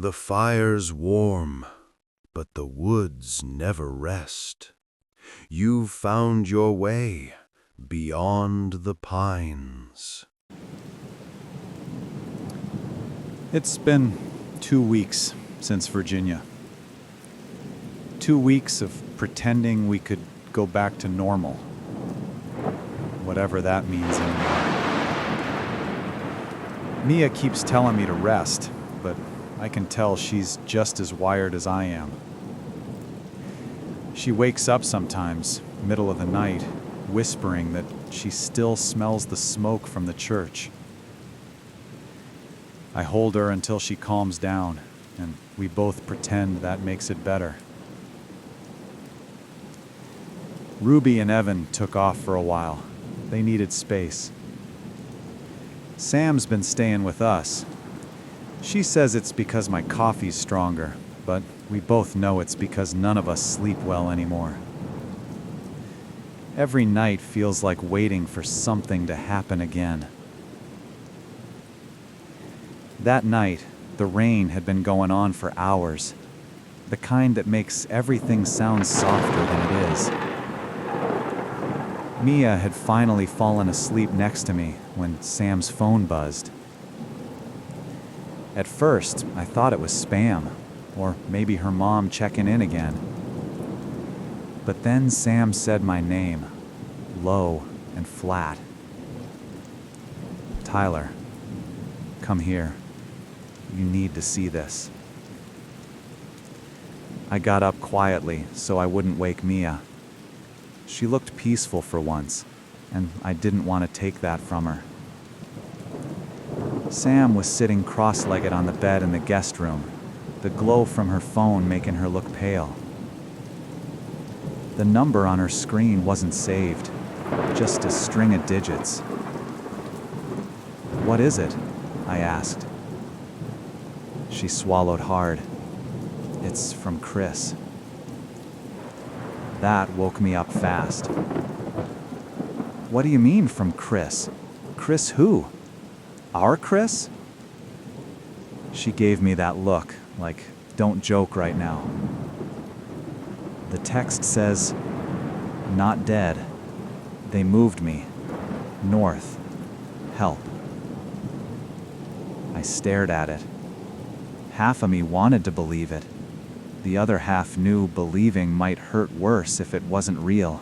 The fire's warm, but the woods never rest. You've found your way beyond the pines. It's been 2 weeks since Virginia. 2 weeks of pretending we could go back to normal. Whatever that means anymore. Mia keeps telling me to rest, but I can tell she's just as wired as I am. She wakes up sometimes, middle of the night, whispering that she still smells the smoke from the church. I hold her until she calms down, and we both pretend that makes it better. Ruby and Evan took off for a while. They needed space. Sam's been staying with us. She says it's because my coffee's stronger, but we both know it's because none of us sleep well anymore. Every night feels like waiting for something to happen again. That night, the rain had been going on for hours, the kind that makes everything sound softer than it is. Mia had finally fallen asleep next to me when Sam's phone buzzed. At first, I thought it was spam, or maybe her mom checking in again. But then Sam said my name, low and flat. Tyler, come here. You need to see this. I got up quietly so I wouldn't wake Mia. She looked peaceful for once, and I didn't want to take that from her. Sam was sitting cross-legged on the bed in the guest room, the glow from her phone making her look pale. The number on her screen wasn't saved, just a string of digits. "What is it?" I asked. She swallowed hard. "It's from Chris." That woke me up fast. "What do you mean from Chris? Chris who? Our Chris?" She gave me that look, like, don't joke right now. The text says, "Not dead. They moved me. North. Help." I stared at it. Half of me wanted to believe it. The other half knew believing might hurt worse if it wasn't real.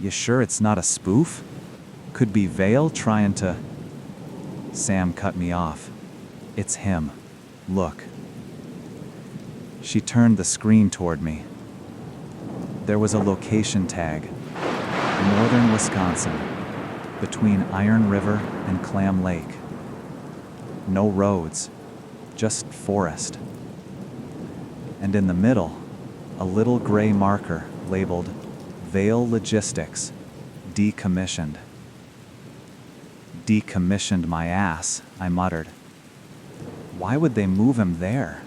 "You sure it's not a spoof? Could be Vale trying to..." Sam cut me off. "It's him. Look." She turned the screen toward me. There was a location tag. Northern Wisconsin, between Iron River and Clam Lake. No roads, just forest. And in the middle, a little gray marker labeled Vale Logistics, decommissioned. "Decommissioned my ass," I muttered. "Why would they move him there?"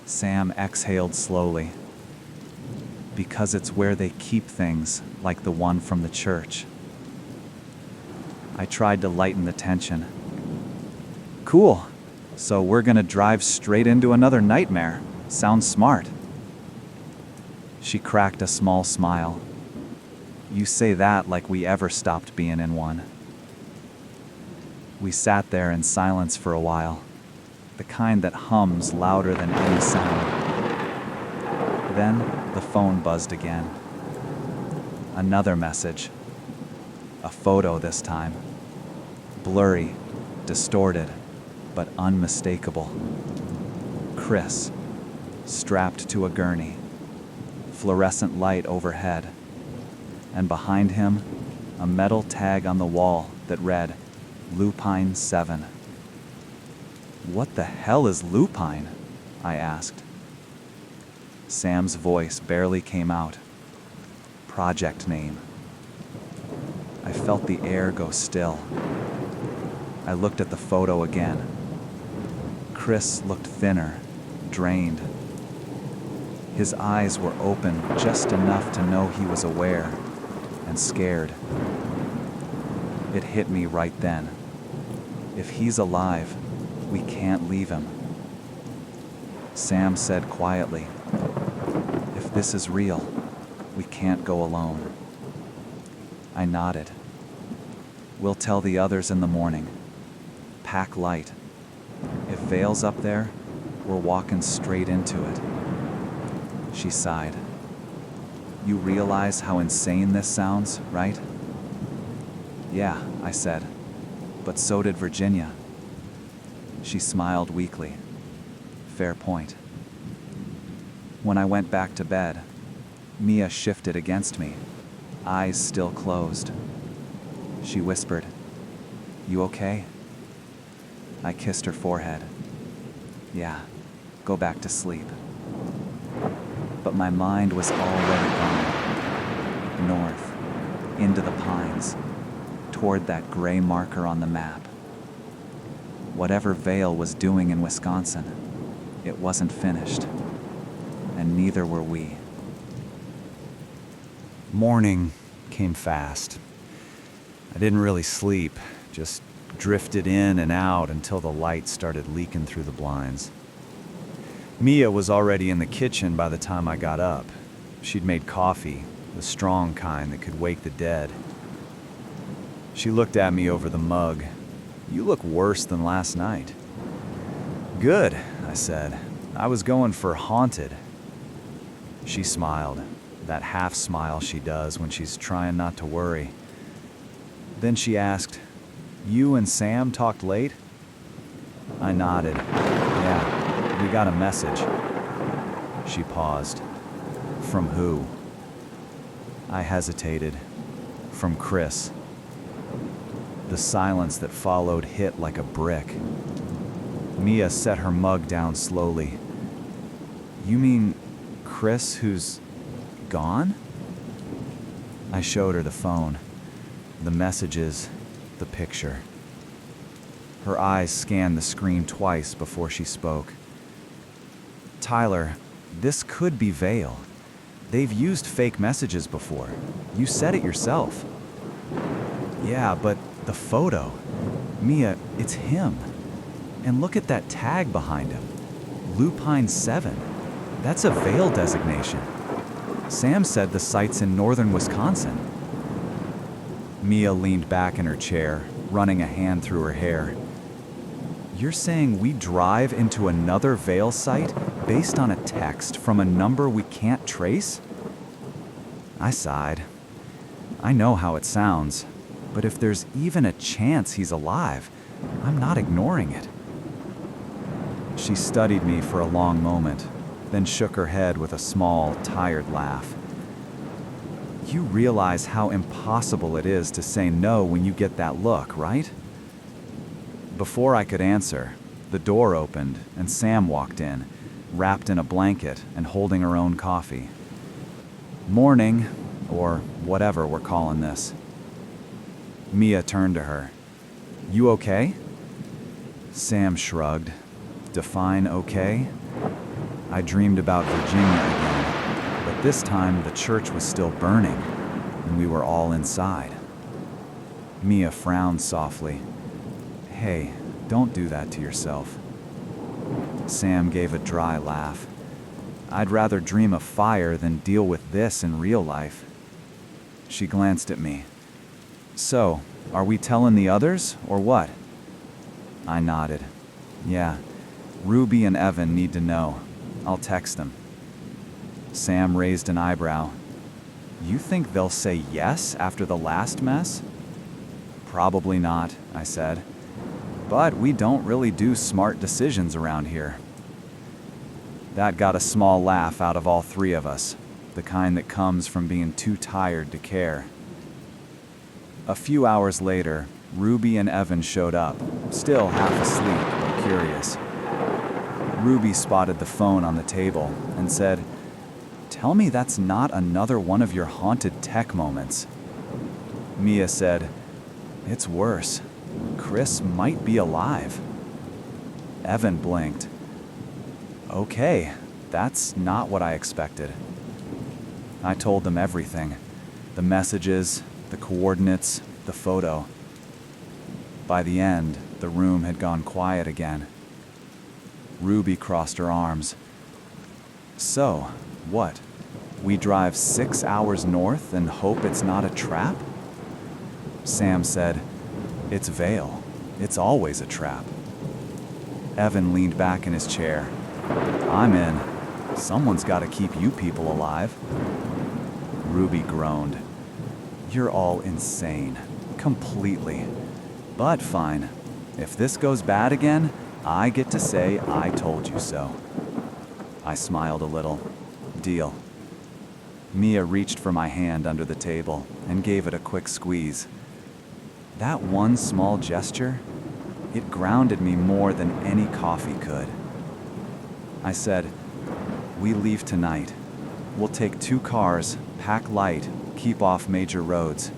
Sam exhaled slowly. "Because it's where they keep things like the one from the church." I tried to lighten the tension. "Cool. So we're gonna drive straight into another nightmare. Sounds smart." She cracked a small smile. "You say that like we ever stopped being in one." We sat there in silence for a while, the kind that hums louder than any sound. Then the phone buzzed again. Another message. A photo this time. Blurry, distorted, but unmistakable. Chris, strapped to a gurney, fluorescent light overhead, and behind him, a metal tag on the wall that read, Lupine 7. "What the hell is Lupine?" I asked. Sam's voice barely came out. Project name. I felt the air go still. I looked at the photo again. Chris looked thinner, drained. His eyes were open just enough to know he was aware and scared. It hit me right then. If he's alive, We can't leave him. Sam said quietly, "If this is real, we can't go alone." I nodded. "We'll tell the others in the morning. Pack light. If Vale's up there, we're walking straight into it." She sighed. "You realize how insane this sounds, right?" "Yeah," I said, "but so did Virginia." She smiled weakly. "Fair point." When I went back to bed, Mia shifted against me, eyes still closed. She whispered, "You okay?" I kissed her forehead. "Yeah, go back to sleep." But my mind was already gone. North, into the pines, toward that gray marker on the map. Whatever Vale was doing in Wisconsin, it wasn't finished, and neither were we. Morning came fast. I didn't really sleep, just drifted in and out until the light started leaking through the blinds. Mia was already in the kitchen by the time I got up. She'd made coffee, the strong kind that could wake the dead. She looked at me over the mug. "You look worse than last night." "Good," I said. "I was going for haunted." She smiled, that half smile she does when she's trying not to worry. Then she asked, "You and Sam talked late?" I nodded. "Yeah, we got a message." She paused. "From who?" I hesitated. "From Chris." The silence that followed hit like a brick. Mia set her mug down slowly. "You mean Chris who's gone?" I showed her the phone, the messages, the picture. Her eyes scanned the screen twice before she spoke. "Tyler, this could be Vale. They've used fake messages before. You said it yourself." "Yeah, but the photo. Mia, it's him. And look at that tag behind him. Lupine 7. That's a Vale designation. Sam said the site's in northern Wisconsin." Mia leaned back in her chair, running a hand through her hair. "You're saying we drive into another Vale site based on a text from a number we can't trace?" I sighed. "I know how it sounds, but if there's even a chance he's alive, I'm not ignoring it." She studied me for a long moment, then shook her head with a small, tired laugh. "You realize how impossible it is to say no when you get that look, right?" Before I could answer, the door opened and Sam walked in, wrapped in a blanket and holding her own coffee. "Morning," or whatever we're calling this. Mia turned to her. "You okay?" Sam shrugged. "Define okay?" I dreamed about Virginia again, but this time the church was still burning, and we were all inside. Mia frowned softly. "Hey, don't do that to yourself." Sam gave a dry laugh. "I'd rather dream of fire than deal with this in real life." She glanced at me. "So, are we telling the others, or what?" I nodded. "Yeah, Ruby and Evan need to know. I'll text them." Sam raised an eyebrow. "You think they'll say yes after the last mess?" "Probably not," I said. "But we don't really do smart decisions around here." That got a small laugh out of all three of us, the kind that comes from being too tired to care. A few hours later, Ruby and Evan showed up, still half asleep but curious. Ruby spotted the phone on the table and said, "Tell me that's not another one of your haunted tech moments." Mia said, "It's worse. Chris might be alive." Evan blinked. "Okay, that's not what I expected." I told them everything. The messages, the coordinates, the photo. By the end, the room had gone quiet again, Ruby crossed her arms. So, what? We drive 6 hours north and hope it's not a trap? Sam said, "It's Vale. It's always a trap." Evan leaned back in his chair. "I'm in. Someone's got to keep you people alive." Ruby groaned. "You're all insane. Completely. But fine. If this goes bad again, I get to say I told you so." I smiled a little. Deal. Mia reached for my hand under the table and gave it a quick squeeze. That one small gesture, it grounded me more than any coffee could. I said, "We leave tonight. We'll take 2 cars, pack light, keep off major roads."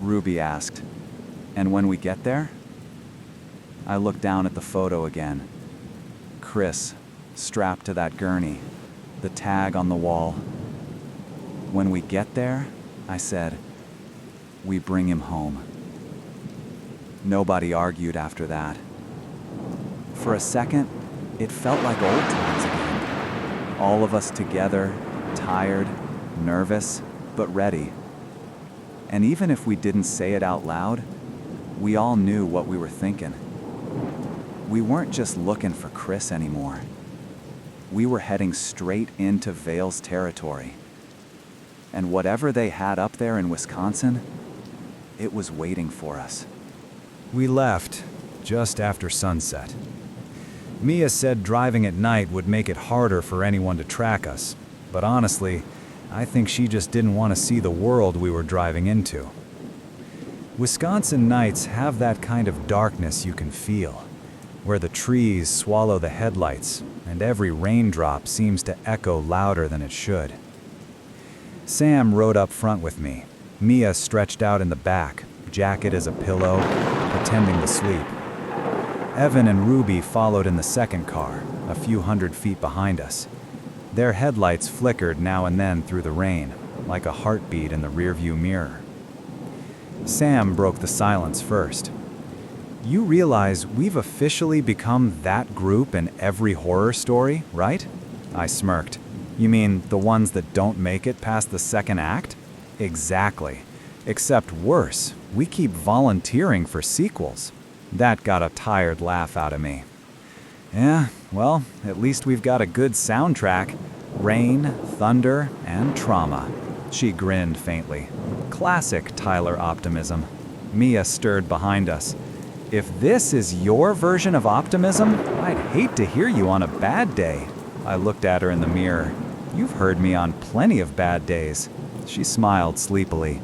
Ruby asked, "And when we get there?" I looked down at the photo again. Chris, strapped to that gurney, the tag on the wall. "When we get there," I said, "we bring him home." Nobody argued after that. For a second, it felt like old times again. All of us together, tired, nervous, but ready. And even if we didn't say it out loud, we all knew what we were thinking. We weren't just looking for Chris anymore. We were heading straight into Vale's territory. And whatever they had up there in Wisconsin, it was waiting for us. We left just after sunset. Mia said driving at night would make it harder for anyone to track us, but honestly, I think she just didn't want to see the world we were driving into. Wisconsin nights have that kind of darkness you can feel, where the trees swallow the headlights and every raindrop seems to echo louder than it should. Sam rode up front with me, Mia stretched out in the back, jacket as a pillow, pretending to sleep. Evan and Ruby followed in the second car, a few hundred feet behind us. Their headlights flickered now and then through the rain, like a heartbeat in the rearview mirror. Sam broke the silence first. "You realize we've officially become that group in every horror story, right?" I smirked. "You mean the ones that don't make it past the second act?" "Exactly. Except worse, we keep volunteering for sequels." That got a tired laugh out of me. "Yeah, well, at least we've got a good soundtrack. Rain, thunder, and trauma." She grinned faintly. Classic Tyler optimism. Mia stirred behind us. "If this is your version of optimism, I'd hate to hear you on a bad day." I looked at her in the mirror. "You've heard me on plenty of bad days." She smiled sleepily.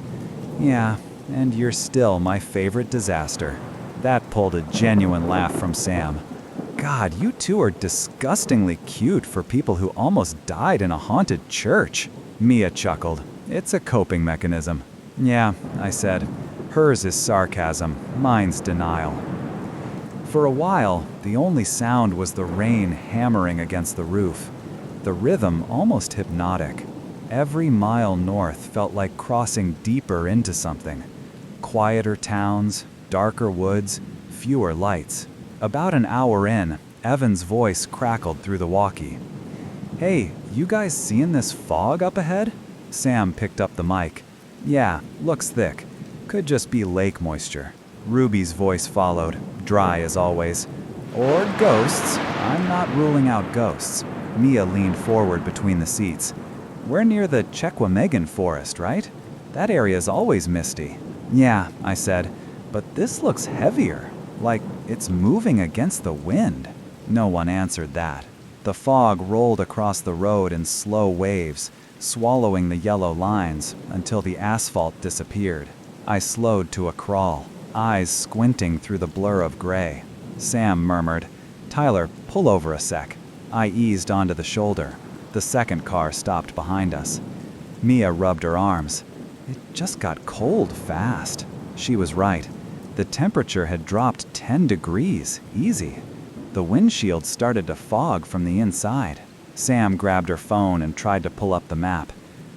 "Yeah, and you're still my favorite disaster." That pulled a genuine laugh from Sam. "God, you two are disgustingly cute for people who almost died in a haunted church." Mia chuckled. "It's a coping mechanism." "Yeah," I said. Hers is sarcasm, mine's denial. For a while, the only sound was the rain hammering against the roof. The rhythm almost hypnotic. Every mile north felt like crossing deeper into something. Quieter towns, darker woods, fewer lights. About an hour in, Evan's voice crackled through the walkie. "Hey, you guys seeing this fog up ahead?" Sam picked up the mic. "Yeah, looks thick. Could just be lake moisture." Ruby's voice followed, dry as always. "Or ghosts. I'm not ruling out ghosts." Mia leaned forward between the seats. "We're near the Chequamegon forest, right? That area's always misty." "Yeah," I said, "but this looks heavier, like it's moving against the wind." No one answered that. The fog rolled across the road in slow waves, swallowing the yellow lines until the asphalt disappeared. I slowed to a crawl, eyes squinting through the blur of gray. Sam murmured, "Tyler, pull over a sec." I eased onto the shoulder. The second car stopped behind us. Mia rubbed her arms. It just got cold fast. She was right. The temperature had dropped 10 degrees, easy. The windshield started to fog from the inside. Sam grabbed her phone and tried to pull up the map.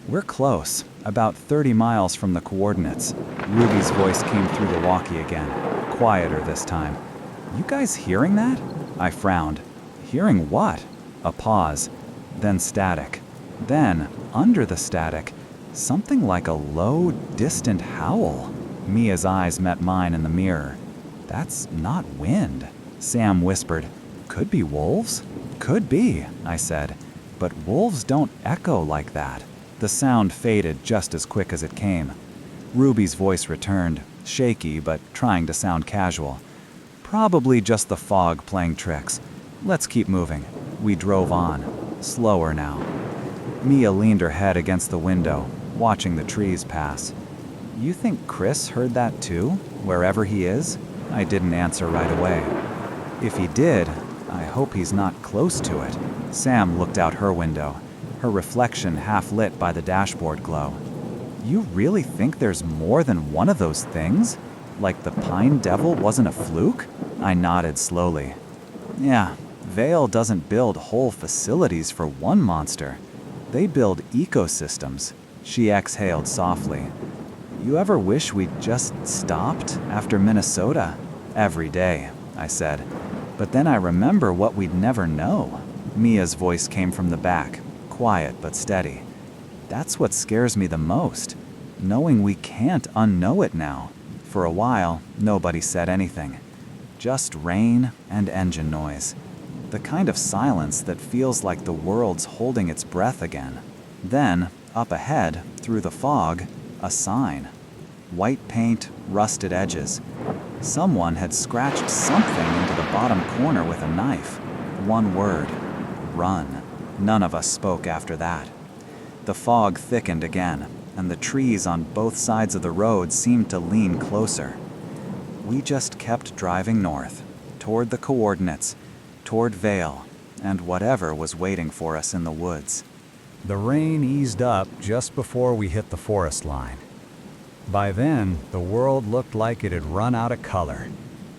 "We're close, about 30 miles from the coordinates." Ruby's voice came through the walkie again, quieter this time. "You guys hearing that?" I frowned. Hearing what? A pause, then static. Then, under the static, something like a low, distant howl. Mia's eyes met mine in the mirror. That's not wind. Sam whispered, "Could be wolves?" "Could be," I said, "but wolves don't echo like that." The sound faded just as quick as it came. Ruby's voice returned, shaky but trying to sound casual. "Probably just the fog playing tricks. Let's keep moving." We drove on, slower now. Mia leaned her head against the window, watching the trees pass. "You think Chris heard that too, wherever he is?" I didn't answer right away. "If he did, I hope he's not close to it." Sam looked out her window, her reflection half lit by the dashboard glow. "You really think there's more than one of those things? Like the Pine Devil wasn't a fluke?" I nodded slowly. "Yeah, Vale doesn't build whole facilities for one monster. They build ecosystems." She exhaled softly. "You ever wish we'd just stopped after Minnesota?" "Every day," I said. "But then I remember what we'd never know." Mia's voice came from the back, quiet but steady. "That's what scares me the most, knowing we can't unknow it now." For a while, nobody said anything. Just rain and engine noise. The kind of silence that feels like the world's holding its breath again. Then, up ahead, through the fog, a sign. White paint, rusted edges. Someone had scratched something into the bottom corner with a knife. One word. Run. None of us spoke after that. The fog thickened again, and the trees on both sides of the road seemed to lean closer. We just kept driving north, toward the coordinates, toward Vale, and whatever was waiting for us in the woods. The rain eased up just before we hit the forest line. By then, the world looked like it had run out of color.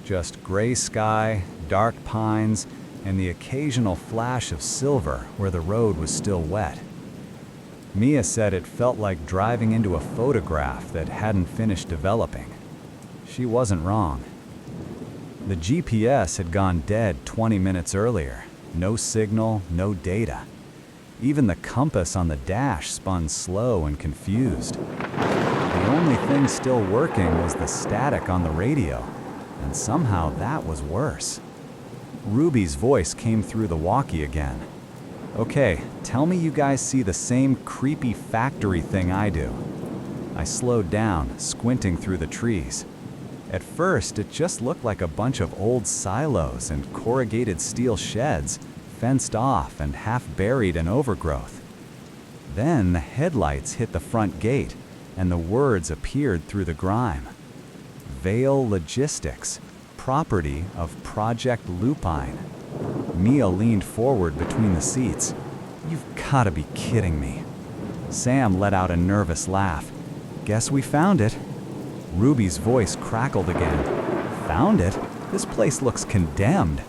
Just gray sky, dark pines, and the occasional flash of silver where the road was still wet. Mia said it felt like driving into a photograph that hadn't finished developing. She wasn't wrong. The GPS had gone dead 20 minutes earlier. No signal, no data. Even the compass on the dash spun slow and confused. The only thing still working was the static on the radio, and somehow that was worse. Ruby's voice came through the walkie again. "Okay, tell me you guys see the same creepy factory thing I do." I slowed down, squinting through the trees. At first, it just looked like a bunch of old silos and corrugated steel sheds, fenced off and half buried in overgrowth. Then the headlights hit the front gate, and the words appeared through the grime. Vale Logistics, property of Project Lupine. Mia leaned forward between the seats. "You've gotta be kidding me." Sam let out a nervous laugh. "Guess we found it." Ruby's voice crackled again. "Found it? This place looks condemned."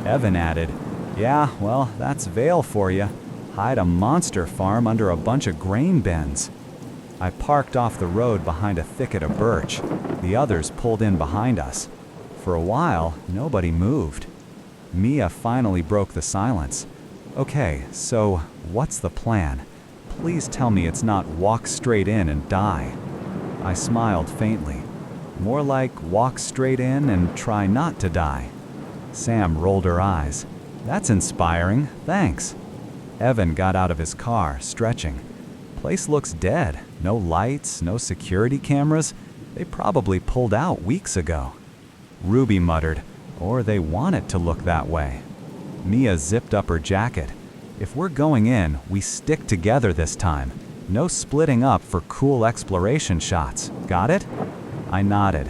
Evan added, "Yeah, well, that's Vale for you. Hide a monster farm under a bunch of grain bins." I parked off the road behind a thicket of birch. The others pulled in behind us. For a while, nobody moved. Mia finally broke the silence. "Okay, so what's the plan? Please tell me it's not walk straight in and die." I smiled faintly. More like walk straight in and try not to die. Sam rolled her eyes. "That's inspiring, thanks." Evan got out of his car, stretching. "Place looks dead. No lights, no security cameras. They probably pulled out weeks ago." Ruby muttered, "Or they want it to look that way." Mia zipped up her jacket. "If we're going in, we stick together this time. No splitting up for cool exploration shots. Got it?" I nodded.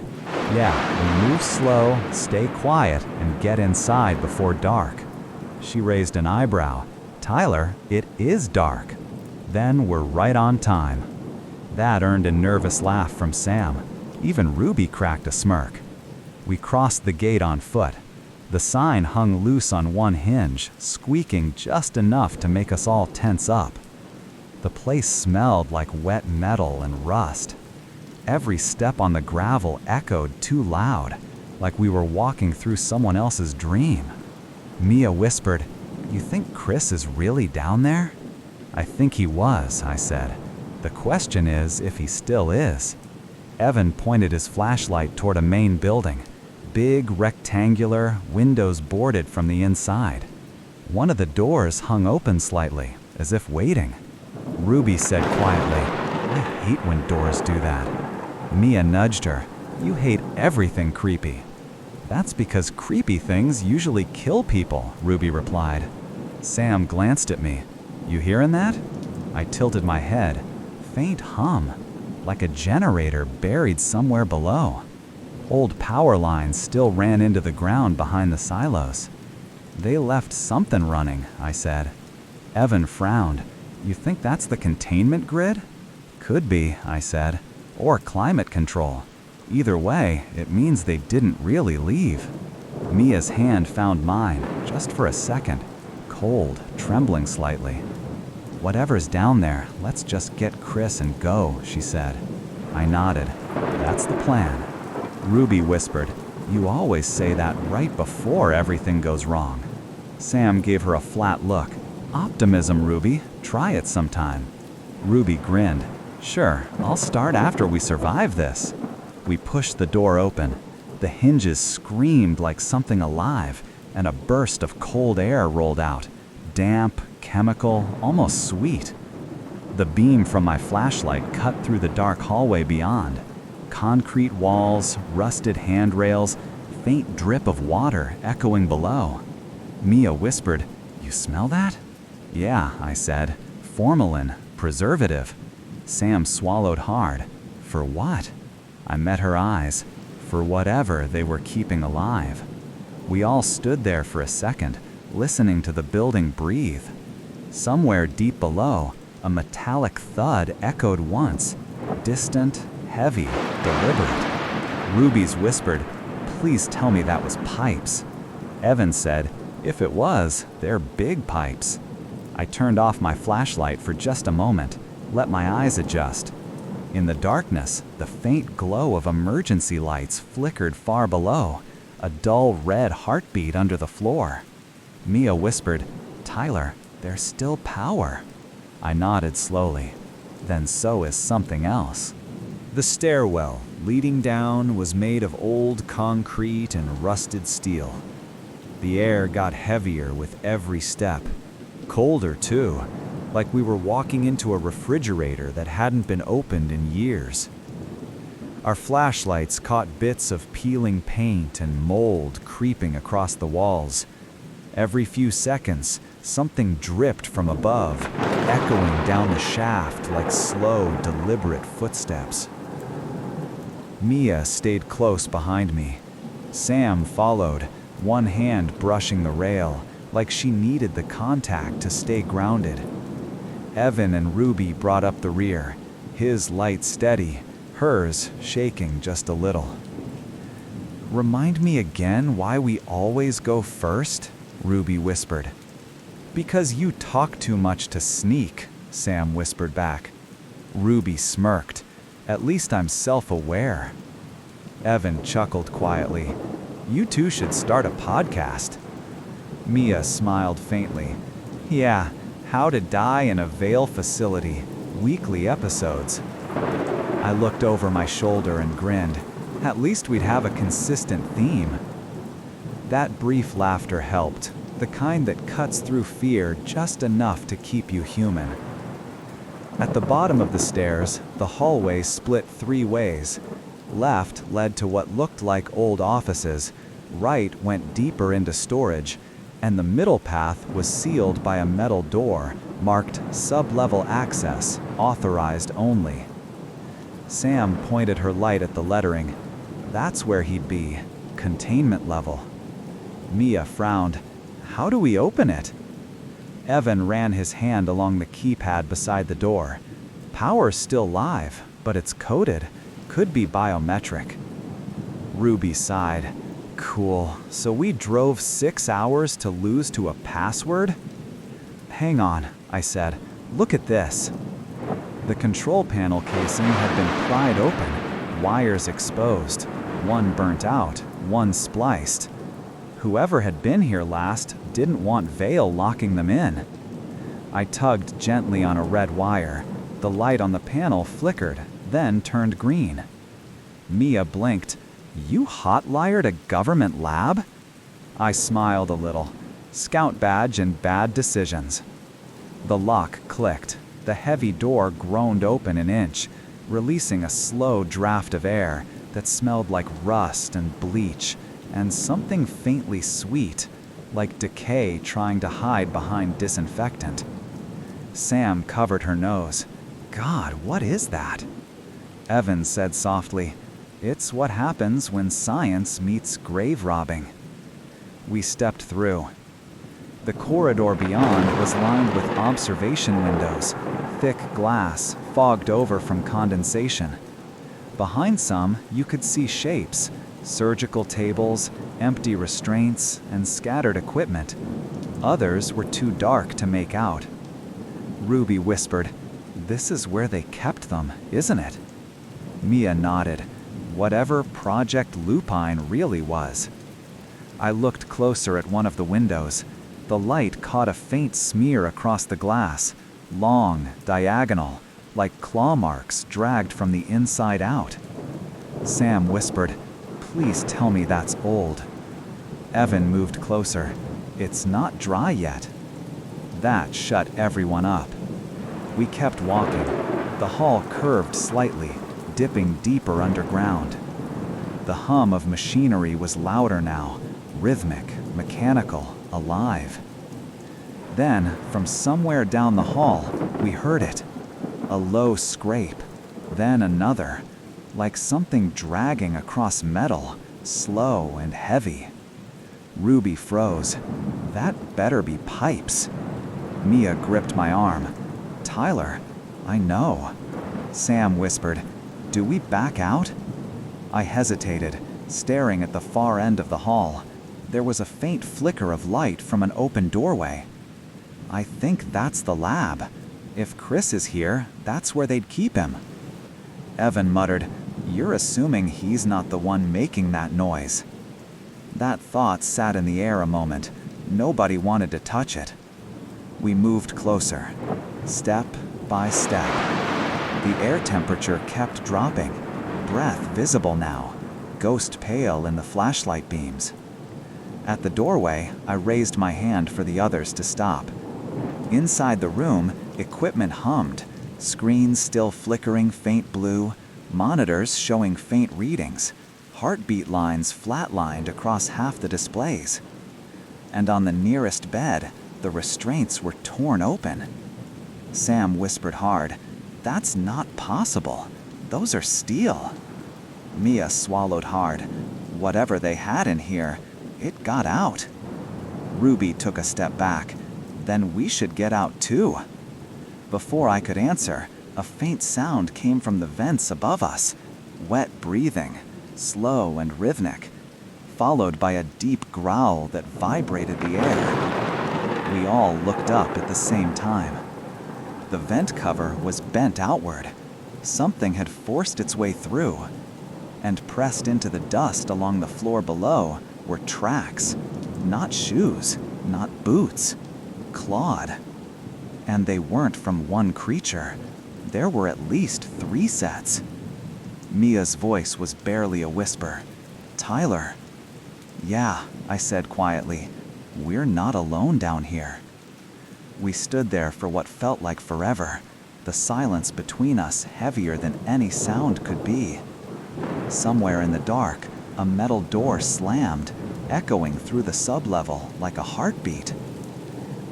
"Yeah, we move slow, stay quiet, and get inside before dark." She raised an eyebrow. "Tyler, it is dark." "Then we're right on time." That earned a nervous laugh from Sam. Even Ruby cracked a smirk. We crossed the gate on foot. The sign hung loose on one hinge, squeaking just enough to make us all tense up. The place smelled like wet metal and rust. Every step on the gravel echoed too loud, like we were walking through someone else's dream. Mia whispered, "You think Chris is really down there?" "I think he was," I said. "The question is if he still is." Evan pointed his flashlight toward a main building. Big, rectangular, windows boarded from the inside. One of the doors hung open slightly, as if waiting. Ruby said quietly, "I hate when doors do that." Mia nudged her. "You hate everything creepy." "That's because creepy things usually kill people," Ruby replied. Sam glanced at me. "You hearing that?" I tilted my head. Faint hum, like a generator buried somewhere below. Old power lines still ran into the ground behind the silos. "They left something running," I said. Evan frowned. "You think that's the containment grid?" "Could be," I said. "Or climate control. Either way, it means they didn't really leave." Mia's hand found mine, just for a second. Cold, trembling slightly. "Whatever's down there, let's just get Chris and go," she said. I nodded. "That's the plan." Ruby whispered, "You always say that right before everything goes wrong." Sam gave her a flat look. "Optimism, Ruby. Try it sometime." Ruby grinned. "Sure, I'll start after we survive this." We pushed the door open. The hinges screamed like something alive, and a burst of cold air rolled out. Damp, chemical, almost sweet. The beam from my flashlight cut through the dark hallway beyond. Concrete walls, rusted handrails, faint drip of water echoing below. Mia whispered, "You smell that?" "Yeah," I said. "Formalin, preservative." Sam swallowed hard. "For what?" I met her eyes. For whatever they were keeping alive. We all stood there for a second, listening to the building breathe. Somewhere deep below, a metallic thud echoed once, distant, heavy, deliberate. Ruby's whispered, "Please tell me that was pipes." Evan said, "If it was, they're big pipes." I turned off my flashlight for just a moment, let my eyes adjust. In the darkness, the faint glow of emergency lights flickered far below, a dull red heartbeat under the floor. Mia whispered, "Tyler, there's still power." I nodded slowly. Then so is something else. The stairwell leading down was made of old concrete and rusted steel. The air got heavier with every step. Colder, too, like we were walking into a refrigerator that hadn't been opened in years. Our flashlights caught bits of peeling paint and mold creeping across the walls. Every few seconds, something dripped from above, echoing down the shaft like slow, deliberate footsteps. Mia stayed close behind me. Sam followed, one hand brushing the rail, like she needed the contact to stay grounded. Evan and Ruby brought up the rear, his light steady, hers shaking just a little. "Remind me again why we always go first?" Ruby whispered. "Because you talk too much to sneak," Sam whispered back. Ruby smirked. "At least I'm self-aware." Evan chuckled quietly. "You two should start a podcast." Mia smiled faintly. "Yeah, How to Die in a Vale Facility, weekly episodes." I looked over my shoulder and grinned. At least we'd have a consistent theme. That brief laughter helped, the kind that cuts through fear just enough to keep you human. At the bottom of the stairs, the hallway split 3 ways. Left led to what looked like old offices, right went deeper into storage, and the middle path was sealed by a metal door marked Sub-Level Access, Authorized Only. Sam pointed her light at the lettering. That's where he'd be, containment level. Mia frowned. "How do we open it?" Evan ran his hand along the keypad beside the door. "Power's still live, but it's coded. Could be biometric." Ruby sighed. "Cool, so we drove 6 hours to lose to a password?" "Hang on," I said. "Look at this." The control panel casing had been pried open, wires exposed, one burnt out, one spliced. Whoever had been here last didn't want Vale locking them in. I tugged gently on a red wire. The light on the panel flickered, then turned green. Mia blinked. "You hot-wired a government lab?" I smiled a little. Scout badge and bad decisions. The lock clicked. The heavy door groaned open an inch, releasing a slow draft of air that smelled like rust and bleach and something faintly sweet, like decay trying to hide behind disinfectant. Sam covered her nose. "God, what is that?" Evan said softly, "It's what happens when science meets grave robbing." We stepped through. The corridor beyond was lined with observation windows, thick glass, fogged over from condensation. Behind some, you could see shapes, surgical tables, empty restraints, and scattered equipment. Others were too dark to make out. Ruby whispered, "This is where they kept them, isn't it?" Mia nodded. Whatever Project Lupine really was. I looked closer at one of the windows. The light caught a faint smear across the glass, long, diagonal, like claw marks dragged from the inside out. Sam whispered, "Please tell me that's old." Evan moved closer. "It's not dry yet." That shut everyone up. We kept walking. The hall curved slightly, dipping deeper underground. The hum of machinery was louder now, rhythmic, mechanical, alive. Then, from somewhere down the hall, we heard it. A low scrape, then another, like something dragging across metal, slow and heavy. Ruby froze. That better be pipes. Mia gripped my arm. "Tyler, I know." Sam whispered, "Do we back out?" I hesitated, staring at the far end of the hall. There was a faint flicker of light from an open doorway. "I think that's the lab. If Chris is here, that's where they'd keep him." Evan muttered, "You're assuming he's not the one making that noise." That thought sat in the air a moment. Nobody wanted to touch it. We moved closer, step by step. The air temperature kept dropping, breath visible now, ghost pale in the flashlight beams. At the doorway, I raised my hand for the others to stop. Inside the room, equipment hummed, screens still flickering faint blue, monitors showing faint readings, heartbeat lines flatlined across half the displays. And on the nearest bed, the restraints were torn open. Sam whispered hard, "That's not possible. Those are steel." Mia swallowed hard. Whatever they had in here, it got out. Ruby took a step back. "Then we should get out too." Before I could answer, a faint sound came from the vents above us. Wet breathing, slow and rhythmic, followed by a deep growl that vibrated the air. We all looked up at the same time. The vent cover was bent outward. Something had forced its way through. And pressed into the dust along the floor below were tracks. Not shoes, not boots. Clawed. And they weren't from one creature. There were at least 3 sets. Mia's voice was barely a whisper. "Tyler." "Yeah," I said quietly. "We're not alone down here." We stood there for what felt like forever, the silence between us heavier than any sound could be. Somewhere in the dark, a metal door slammed, echoing through the sublevel like a heartbeat.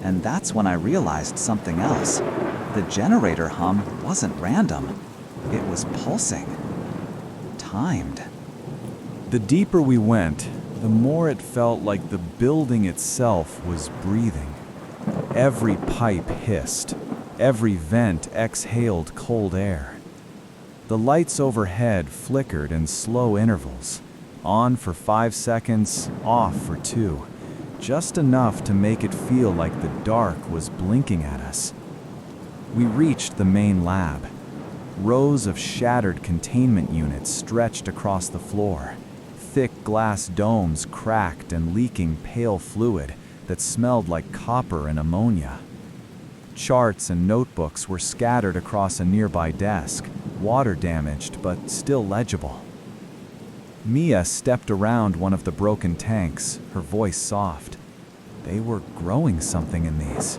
And that's when I realized something else. The generator hum wasn't random. It was pulsing. Timed. The deeper we went, the more it felt like the building itself was breathing. Every pipe hissed. Every vent exhaled cold air. The lights overhead flickered in slow intervals, on for 5 seconds, off for 2, just enough to make it feel like the dark was blinking at us. We reached the main lab. Rows of shattered containment units stretched across the floor, Thick glass domes cracked and leaking pale fluid that smelled like copper and ammonia. Charts and notebooks were scattered across a nearby desk, water damaged but still legible. Mia stepped around one of the broken tanks, her voice soft. They were growing something in these.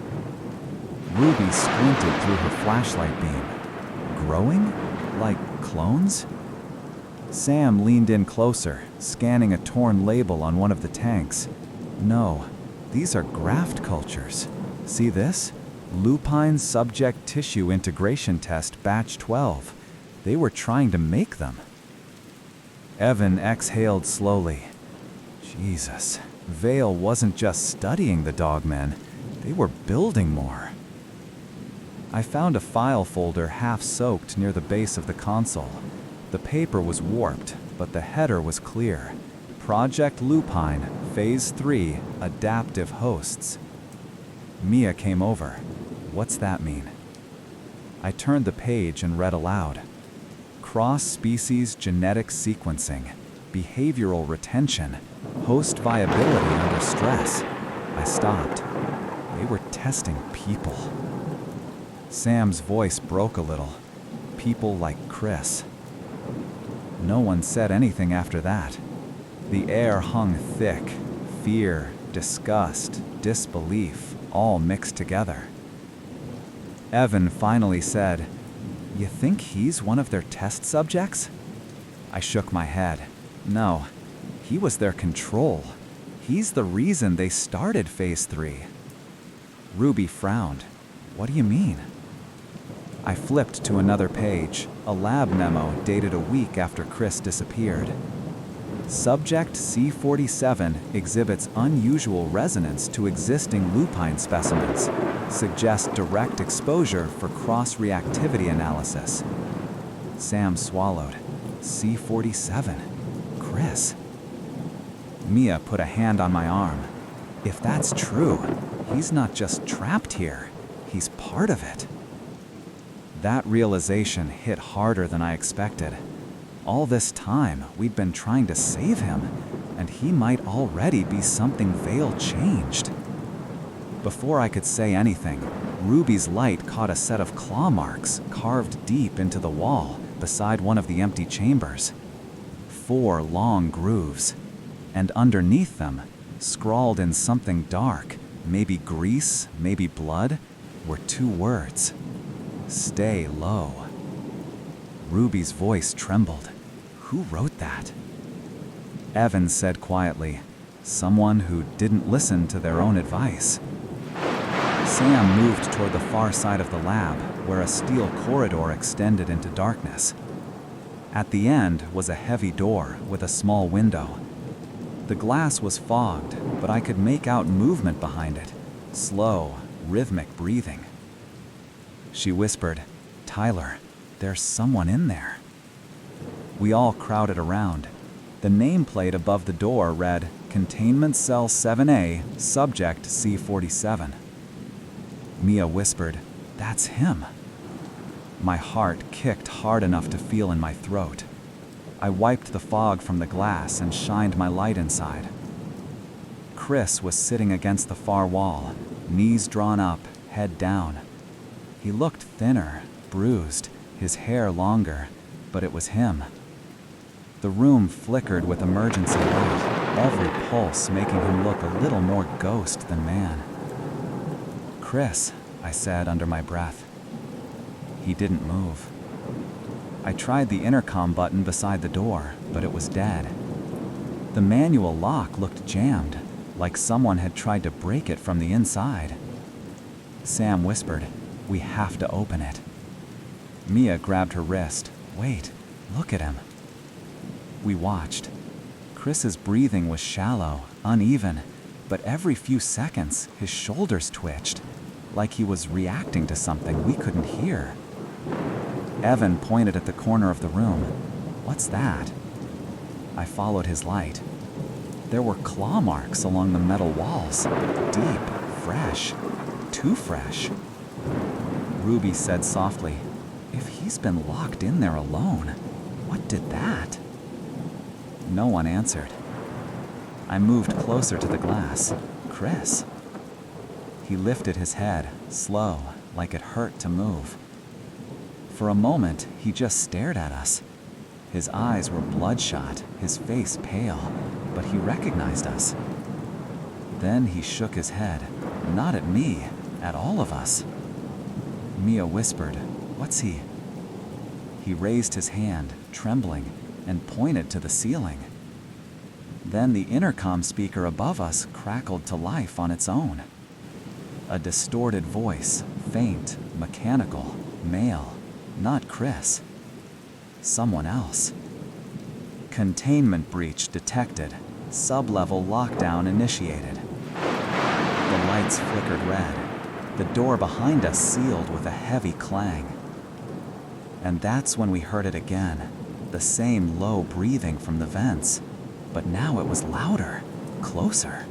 Ruby squinted through her flashlight beam. Growing? Like clones? Sam leaned in closer, scanning a torn label on one of the tanks. No, these are graft cultures. See this? Lupine Subject Tissue Integration Test Batch 12. They were trying to make them. Evan exhaled slowly. Jesus, Vale wasn't just studying the Dogmen, they were building more. I found a file folder half-soaked near the base of the console. The paper was warped, but the header was clear. Project Lupine, Phase 3, Adaptive Hosts. Mia came over. What's that mean? I turned the page and read aloud. Cross-species genetic sequencing, behavioral retention, host viability under stress. I stopped. They were testing people. Sam's voice broke a little. People like Chris. No one said anything after that. The air hung thick. Fear, disgust, disbelief, all mixed together. Evan finally said, "You think he's one of their test subjects?" I shook my head. No, he was their control. He's the reason they started Phase 3. Ruby frowned. What do you mean? I flipped to another page, a lab memo dated a week after Chris disappeared. Subject C47 exhibits unusual resonance to existing lupine specimens, suggests direct exposure for cross-reactivity analysis. Sam swallowed. C47. Chris. Mia put a hand on my arm. If that's true, he's not just trapped here, he's part of it. That realization hit harder than I expected. All this time, we'd been trying to save him, and he might already be something Vale changed. Before I could say anything, Ruby's light caught a set of claw marks carved deep into the wall beside one of the empty chambers. 4 long grooves, and underneath them, scrawled in something dark, maybe grease, maybe blood, were 2 words. Stay low. Ruby's voice trembled. Who wrote that? Evan said quietly, someone who didn't listen to their own advice. Sam moved toward the far side of the lab, where a steel corridor extended into darkness. At the end was a heavy door with a small window. The glass was fogged, but I could make out movement behind it, slow, rhythmic breathing. She whispered, "Tyler, there's someone in there." We all crowded around. The nameplate above the door read, Containment Cell 7A, Subject C47. Mia whispered, "That's him." My heart kicked hard enough to feel in my throat. I wiped the fog from the glass and shined my light inside. Chris was sitting against the far wall, knees drawn up, head down. He looked thinner, bruised, his hair longer, but it was him. The room flickered with emergency light, every pulse making him look a little more ghost than man. "Chris," I said under my breath. He didn't move. I tried the intercom button beside the door, but it was dead. The manual lock looked jammed, like someone had tried to break it from the inside. Sam whispered, "We have to open it." Mia grabbed her wrist. "Wait, look at him." We watched. Chris's breathing was shallow, uneven, but every few seconds his shoulders twitched, like he was reacting to something we couldn't hear. Evan pointed at the corner of the room. "What's that?" I followed his light. There were claw marks along the metal walls, deep, fresh, too fresh. Ruby said softly, "If he's been locked in there alone, what did that?" No one answered. I moved closer to the glass. Chris. He lifted his head, slow, like it hurt to move. For a moment, he just stared at us. His eyes were bloodshot, his face pale, but he recognized us. Then he shook his head, not at me, at all of us. Mia whispered, "What's he?" He raised his hand, trembling, and pointed to the ceiling. Then the intercom speaker above us crackled to life on its own. A distorted voice, faint, mechanical, male, not Chris. Someone else. Containment breach detected. Sub-level lockdown initiated. The lights flickered red. The door behind us sealed with a heavy clang. And that's when we heard it again, the same low breathing from the vents. But now it was louder, closer.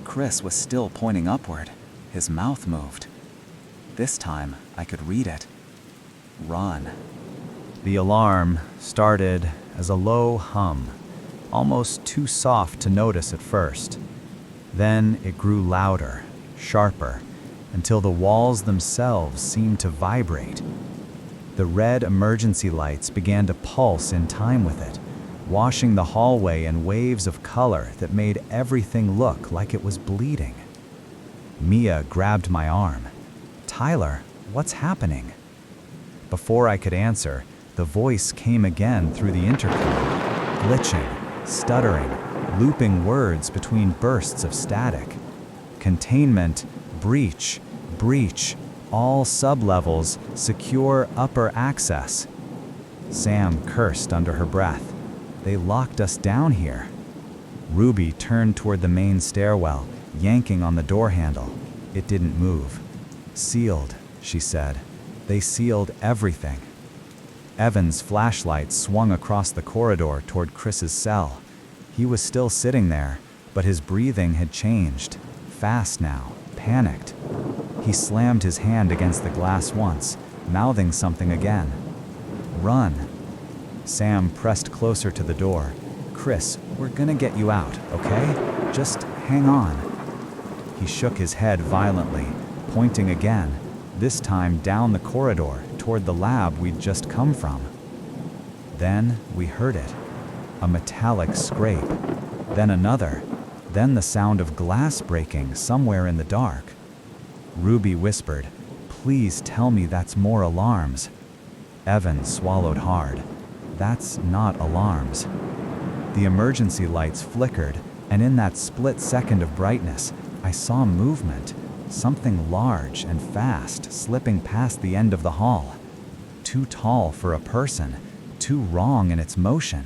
Chris was still pointing upward. His mouth moved. This time, I could read it. Run. The alarm started as a low hum, almost too soft to notice at first. Then it grew louder, sharper, until the walls themselves seemed to vibrate. The red emergency lights began to pulse in time with it, washing the hallway in waves of color that made everything look like it was bleeding. Mia grabbed my arm. "Tyler, what's happening?" Before I could answer, the voice came again through the intercom, glitching, stuttering, looping words between bursts of static. Containment, breach, breach, all sublevels, secure upper access. Sam cursed under her breath. They locked us down here. Ruby turned toward the main stairwell, yanking on the door handle. It didn't move. "Sealed," she said. "They sealed everything." Evan's flashlight swung across the corridor toward Chris's cell. He was still sitting there, but his breathing had changed. Fast now, panicked. He slammed his hand against the glass once, mouthing something again. "Run." Sam pressed closer to the door. "Chris, we're gonna get you out, okay? Just hang on." He shook his head violently, pointing again, this time down the corridor toward the lab we'd just come from. Then we heard it. A metallic scrape, then another, then the sound of glass breaking somewhere in the dark. Ruby whispered, "Please tell me that's more alarms." Evan swallowed hard. "That's not alarms." The emergency lights flickered, and in that split second of brightness, I saw movement, something large and fast slipping past the end of the hall. Too tall for a person, too wrong in its motion.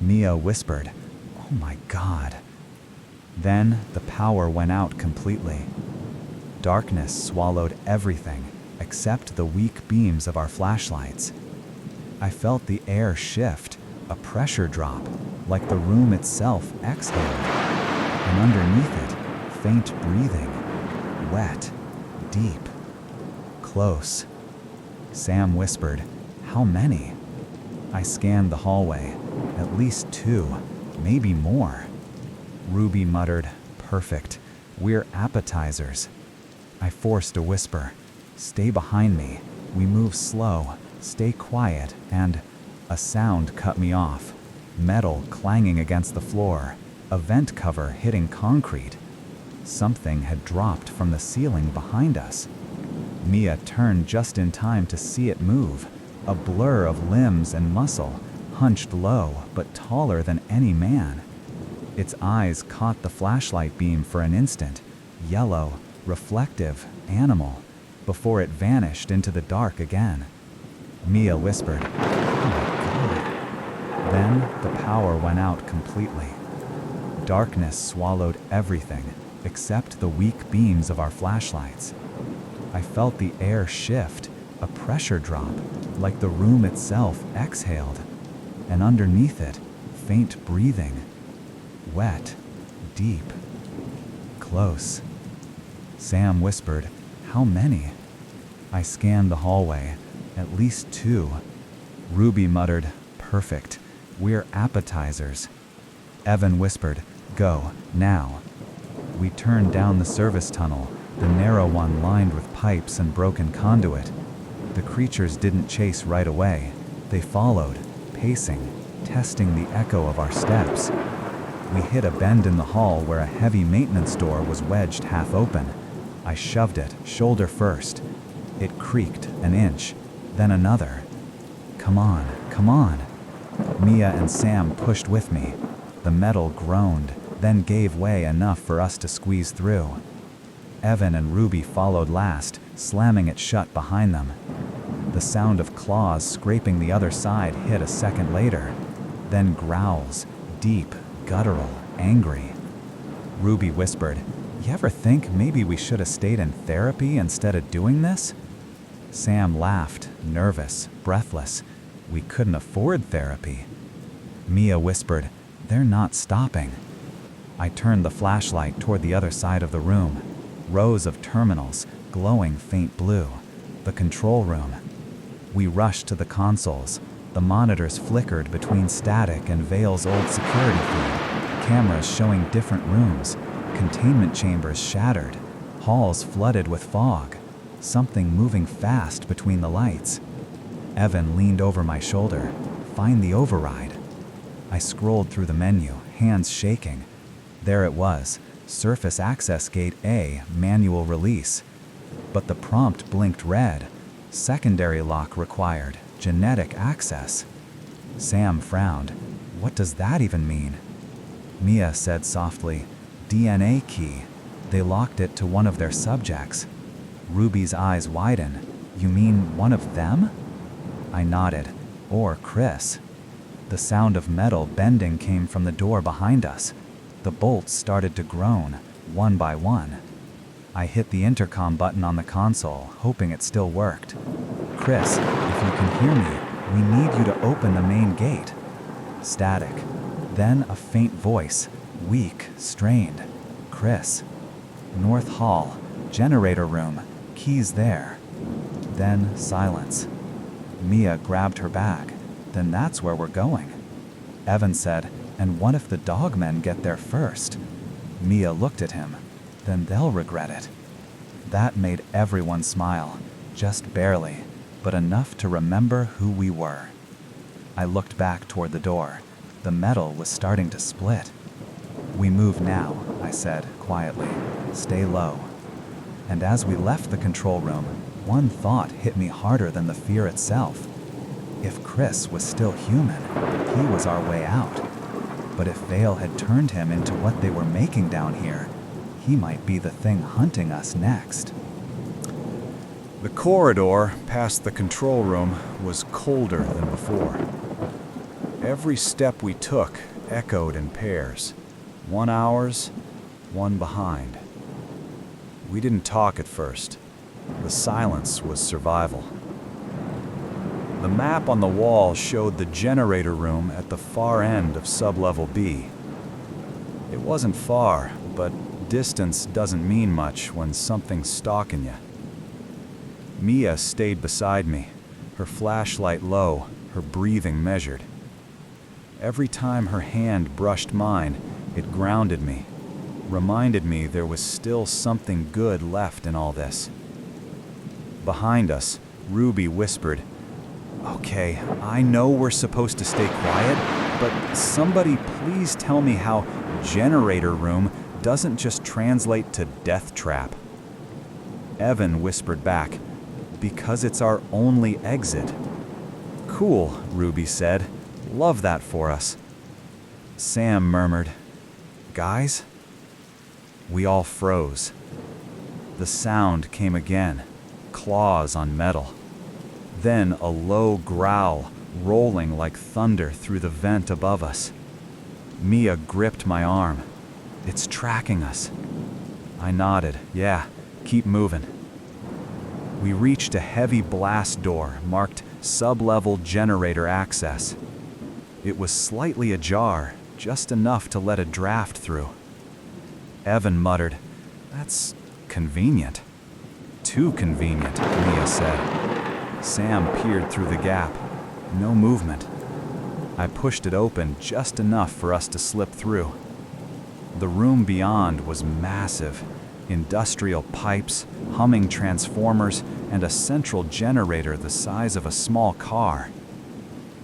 Mia whispered, "Oh my God." Then the power went out completely. Darkness swallowed everything except the weak beams of our flashlights. I felt the air shift, a pressure drop, like the room itself exhaled. And underneath it, faint breathing, wet, deep, close. Sam whispered, "How many?" I scanned the hallway. At least 2, maybe more. Ruby muttered, "Perfect. We're appetizers." I forced a whisper. "Stay behind me. We move slow. Stay quiet," and a sound cut me off. Metal clanging against the floor. A vent cover hitting concrete. Something had dropped from the ceiling behind us. Mia turned just in time to see it move. A blur of limbs and muscle, hunched low but taller than any man. Its eyes caught the flashlight beam for an instant, yellow, reflective, animal, before it vanished into the dark again. Mia whispered, "Oh my God." Then the power went out completely. Darkness swallowed everything except the weak beams of our flashlights. I felt the air shift, a pressure drop, like the room itself exhaled, and underneath it, faint breathing. Wet, deep, close. Sam whispered, "How many?" I scanned the hallway. At least 2. Ruby muttered, "Perfect. We're appetizers. Evan whispered, "Go, now." We turned down the service tunnel, the narrow one lined with pipes and broken conduit. The creatures didn't chase right away. They followed, pacing, testing the echo of our steps. We hit a bend in the hall where a heavy maintenance door was wedged half open. I shoved it, shoulder first. It creaked an inch, then another. "Come on, come on." Mia and Sam pushed with me. The metal groaned, then gave way enough for us to squeeze through. Evan and Ruby followed last, slamming it shut behind them. The sound of claws scraping the other side hit a second later. Then growls, deep, guttural, angry. Ruby whispered, "You ever think maybe we should have stayed in therapy instead of doing this?" Sam laughed, nervous, breathless. We couldn't afford therapy. Mia whispered, "They're not stopping." I turned the flashlight toward the other side of the room. Rows of terminals, glowing faint blue. The control room. We rushed to the consoles. The monitors flickered between static and Vale's old security feed. Cameras showing different rooms. Containment chambers shattered. Halls flooded with fog. Something moving fast between the lights. Evan leaned over my shoulder. "Find the override." I scrolled through the menu, hands shaking. There it was, Surface Access Gate A, manual release. But the prompt blinked red. Secondary lock required, genetic access. Sam frowned. "What does that even mean?" Mia said softly, "DNA key. They locked it to one of their subjects." Ruby's eyes widen. "You mean one of them?" I nodded. "Or Chris." The sound of metal bending came from the door behind us. The bolts started to groan, one by one. I hit the intercom button on the console, hoping it still worked. "Chris, if you can hear me, we need you to open the main gate." Static. Then a faint voice, weak, strained. "Chris." "North Hall, generator room, keys there." Then silence. Mia grabbed her bag. "Then that's where we're going." Evan said, "And what if the Dogmen get there first?" Mia looked at him. "Then they'll regret it." That made everyone smile, just barely, but enough to remember who we were. I looked back toward the door. The metal was starting to split. "We move now," I said quietly. "Stay low." And as we left the control room, one thought hit me harder than the fear itself. If Chris was still human, he was our way out. But if Vale had turned him into what they were making down here, he might be the thing hunting us next. The corridor past the control room was colder than before. Every step we took echoed in pairs, one ours, one behind. We didn't talk at first. The silence was survival. The map on the wall showed the generator room at the far end of sublevel B. It wasn't far, but distance doesn't mean much when something's stalking you. Mia stayed beside me, her flashlight low, her breathing measured. Every time her hand brushed mine, it grounded me, reminded me there was still something good left in all this. Behind us, Ruby whispered, "Okay, I know we're supposed to stay quiet, but somebody please tell me how generator room doesn't just translate to death trap." Evan whispered back, "Because it's our only exit." "Cool," Ruby said. "Love that for us." Sam murmured, "Guys?" We all froze. The sound came again, claws on metal. Then a low growl, rolling like thunder through the vent above us. Mia gripped my arm. "It's tracking us." I nodded. "Yeah, keep moving." We reached a heavy blast door marked sub-level generator access. It was slightly ajar, just enough to let a draft through. Evan muttered, "That's convenient." "Too convenient," Mia said. Sam peered through the gap. No movement. I pushed it open just enough for us to slip through. The room beyond was massive. Industrial pipes, humming transformers, and a central generator the size of a small car.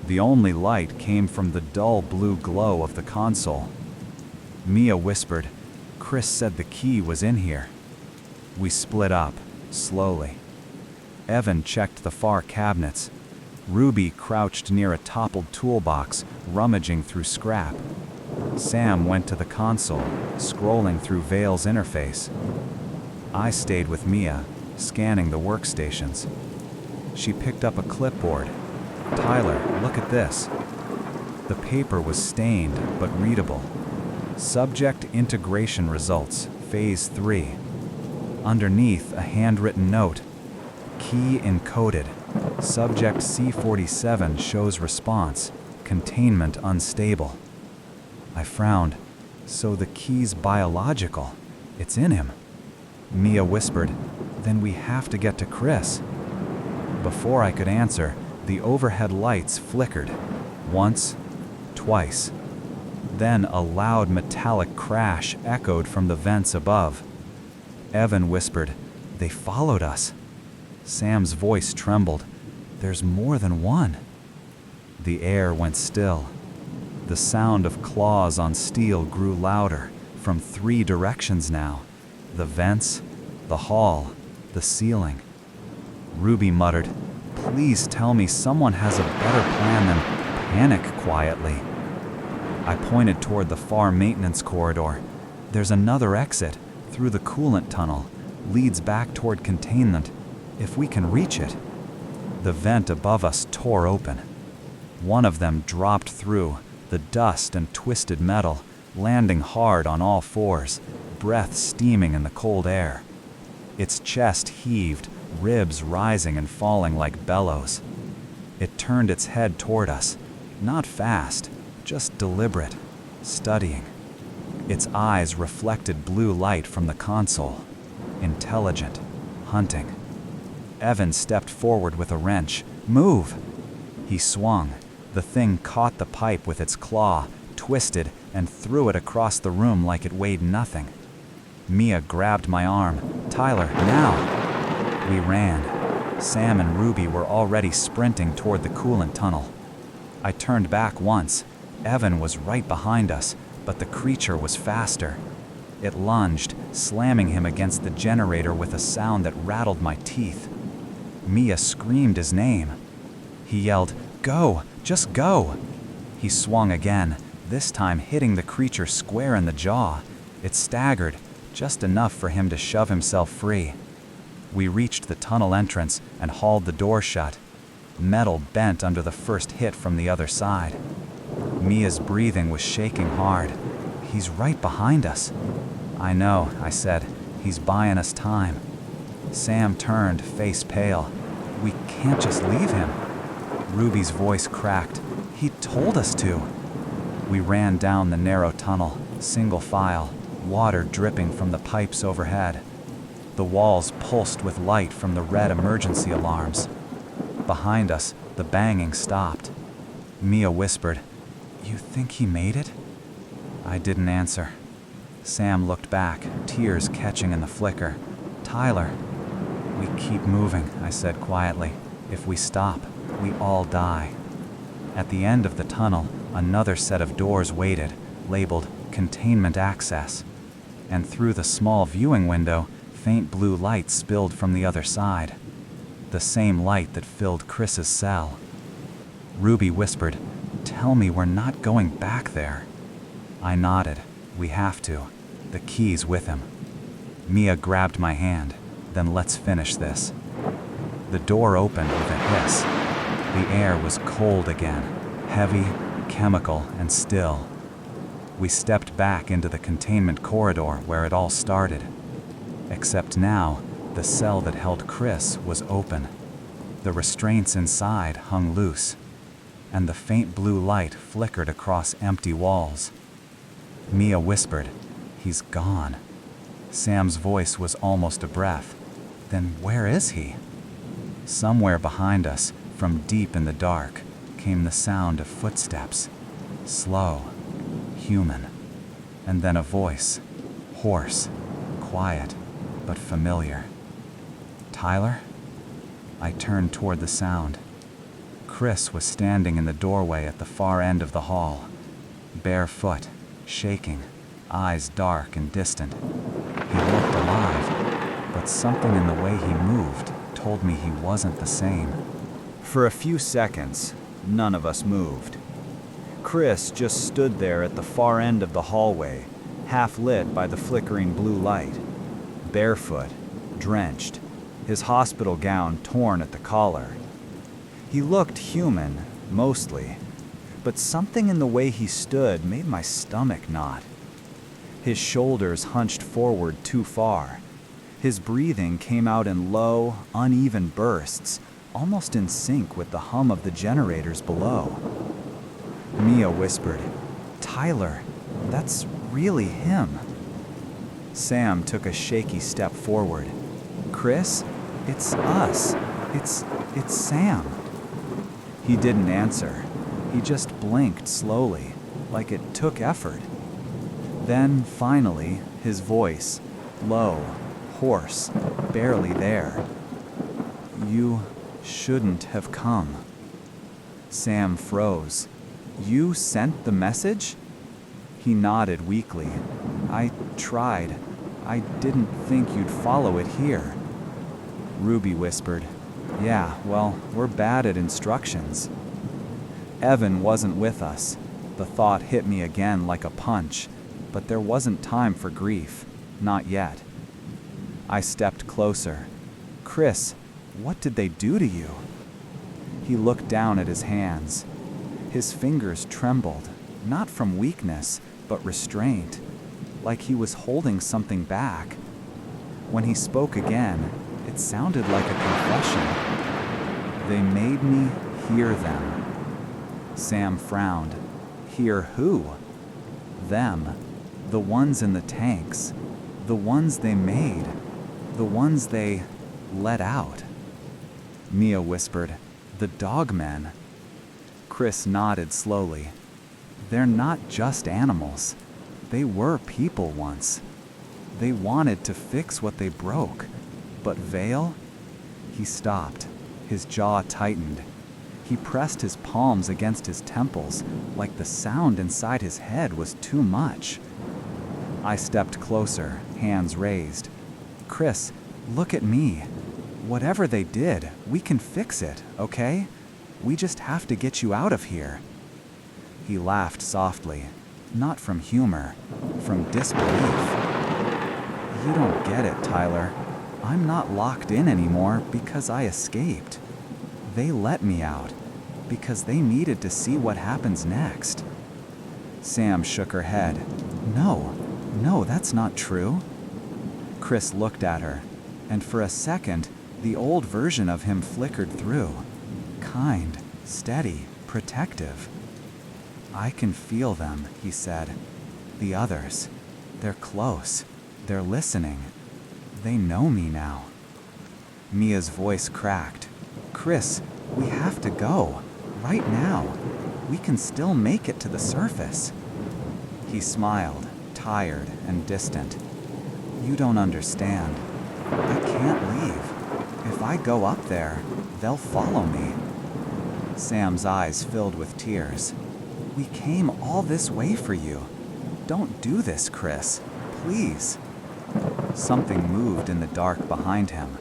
The only light came from the dull blue glow of the console. Mia whispered, "Chris said the key was in here." We split up, slowly. Evan checked the far cabinets. Ruby crouched near a toppled toolbox, rummaging through scrap. Sam went to the console, scrolling through Vale's interface. I stayed with Mia, scanning the workstations. She picked up a clipboard. "Tyler, look at this." The paper was stained, but readable. "Subject integration results, Phase 3. Underneath, a handwritten note. "Key encoded. Subject C47 shows response. Containment unstable." I frowned. "So the key's biological. It's in him." Mia whispered, "Then we have to get to Chris." Before I could answer, the overhead lights flickered. Once, twice. Then a loud metallic crash echoed from the vents above. Evan whispered, "They followed us." Sam's voice trembled. "There's more than one." The air went still. The sound of claws on steel grew louder, from 3 directions now. The vents, the hall, the ceiling. Ruby muttered, "Please tell me someone has a better plan than panic quietly." I pointed toward the far maintenance corridor. "There's another exit, through the coolant tunnel, leads back toward containment, if we can reach it." The vent above us tore open. One of them dropped through, the dust and twisted metal, landing hard on all fours, breath steaming in the cold air. Its chest heaved, ribs rising and falling like bellows. It turned its head toward us, not fast, just deliberate, studying. Its eyes reflected blue light from the console. Intelligent, hunting. Evan stepped forward with a wrench. "Move!" He swung. The thing caught the pipe with its claw, twisted, and threw it across the room like it weighed nothing. Mia grabbed my arm. "Tyler, now!" We ran. Sam and Ruby were already sprinting toward the coolant tunnel. I turned back once. Evan was right behind us, but the creature was faster. It lunged, slamming him against the generator with a sound that rattled my teeth. Mia screamed his name. He yelled, "Go! Just go!" He swung again, this time hitting the creature square in the jaw. It staggered, just enough for him to shove himself free. We reached the tunnel entrance and hauled the door shut. Metal bent under the first hit from the other side. Mia's breathing was shaking hard. "He's right behind us." "I know," I said. "He's buying us time." Sam turned, face pale. "We can't just leave him." Ruby's voice cracked. "He told us to." We ran down the narrow tunnel, single file, water dripping from the pipes overhead. The walls pulsed with light from the red emergency alarms. Behind us, the banging stopped. Mia whispered, "You think he made it?" I didn't answer. Sam looked back, tears catching in the flicker. "Tyler." "We keep moving," I said quietly. "If we stop, we all die." At the end of the tunnel, another set of doors waited, labeled Containment Access. And through the small viewing window, faint blue light spilled from the other side. The same light that filled Chris's cell. Ruby whispered, "Tell me we're not going back there." I nodded. "We have to. The key's with him." Mia grabbed my hand. "Then let's finish this." The door opened with a hiss. The air was cold again, heavy, chemical, and still. We stepped back into the containment corridor where it all started. Except now, the cell that held Chris was open. The restraints inside hung loose, and the faint blue light flickered across empty walls. Mia whispered, "He's gone." Sam's voice was almost a breath. "Then where is he?" Somewhere behind us, from deep in the dark, came the sound of footsteps, slow, human, and then a voice, hoarse, quiet, but familiar. Tyler? I turned toward the sound. Chris was standing in the doorway at the far end of the hall, barefoot, shaking, eyes dark and distant. He looked alive, but something in the way he moved told me he wasn't the same. For a few seconds, none of us moved. Chris just stood there at the far end of the hallway, half lit by the flickering blue light. Barefoot, drenched, his hospital gown torn at the collar. He looked human, mostly, but something in the way he stood made my stomach knot. His shoulders hunched forward too far. His breathing came out in low, uneven bursts, almost in sync with the hum of the generators below. Mia whispered, "Tyler, that's really him." Sam took a shaky step forward. "Chris, it's us. It's Sam." He didn't answer. He just blinked slowly, like it took effort. Then, finally, his voice, low, hoarse, barely there. "You shouldn't have come." Sam froze. "You sent the message?" He nodded weakly. "I tried. I didn't think you'd follow it here." Ruby whispered, "Yeah, well, we're bad at instructions." Evan wasn't with us. The thought hit me again like a punch, but there wasn't time for grief. Not yet. I stepped closer. "Chris, what did they do to you?" He looked down at his hands. His fingers trembled, not from weakness, but restraint, like he was holding something back. When he spoke again, it sounded like a confession. "They made me hear them." Sam frowned. "Hear who?" "Them. The ones in the tanks. The ones they made. The ones they let out." Mia whispered, "The Dogmen." Chris nodded slowly. "They're not just animals. They were people once. They wanted to fix what they broke. But Vale?" He stopped. His jaw tightened. He pressed his palms against his temples, like the sound inside his head was too much. I stepped closer, hands raised. "Chris, look at me. Whatever they did, we can fix it, okay? We just have to get you out of here." He laughed softly, not from humor, from disbelief. "You don't get it, Tyler. I'm not locked in anymore because I escaped. They let me out because they needed to see what happens next." Sam shook her head. No, that's not true." Chris looked at her, and for a second, the old version of him flickered through. Kind, steady, protective. "I can feel them," he said. "The others. They're close. They're listening. They know me now." Mia's voice cracked. "Chris, we have to go. Right now. We can still make it to the surface." He smiled, tired and distant. "You don't understand. I can't leave. If I go up there, they'll follow me." Sam's eyes filled with tears. "We came all this way for you. Don't do this, Chris. Please." Something moved in the dark behind him.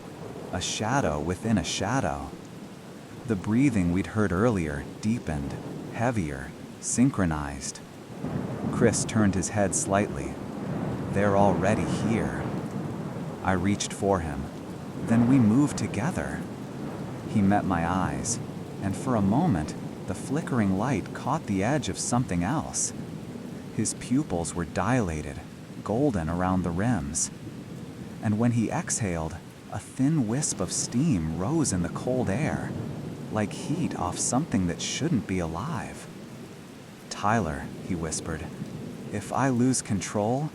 A shadow within a shadow. The breathing we'd heard earlier deepened, heavier, synchronized. Chris turned his head slightly. "They're already here." I reached for him. Then we moved together. He met my eyes, and for a moment, the flickering light caught the edge of something else. His pupils were dilated, golden around the rims. And when he exhaled, a thin wisp of steam rose in the cold air, like heat off something that shouldn't be alive. "Tyler," he whispered, "if I lose control,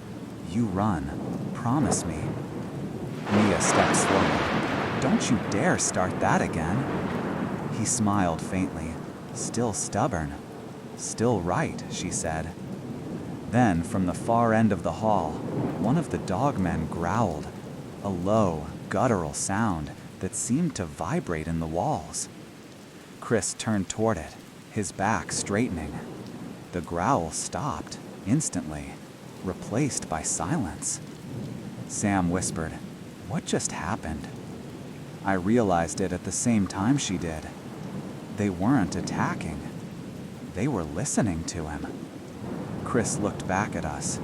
you run. Promise me." Mia stepped slowly. "Don't you dare start that again." He smiled faintly. Still stubborn. Still right, she said. Then, from the far end of the hall, one of the dogmen growled, a low, guttural sound that seemed to vibrate in the walls. Chris turned toward it, his back straightening. The growl stopped, instantly, replaced by silence. Sam whispered, "What just happened?" I realized it at the same time she did. They weren't attacking. They were listening to him. Chris looked back at us.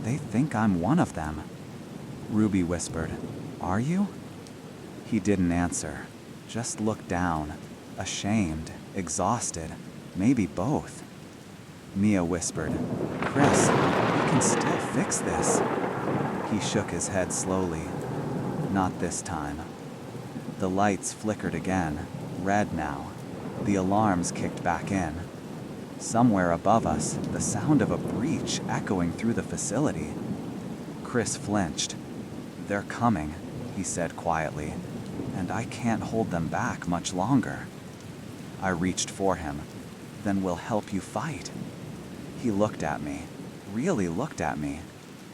"They think I'm one of them." Ruby whispered, "Are you?" He didn't answer, just looked down, ashamed, exhausted, maybe both. Mia whispered, "Chris, we can still fix this." He shook his head slowly. "Not this time." The lights flickered again, red now. The alarms kicked back in. Somewhere above us, the sound of a breach echoing through the facility. Chris flinched. "They're coming," he said quietly, "and I can't hold them back much longer." I reached for him. "Then we'll help you fight." He looked at me, really looked at me,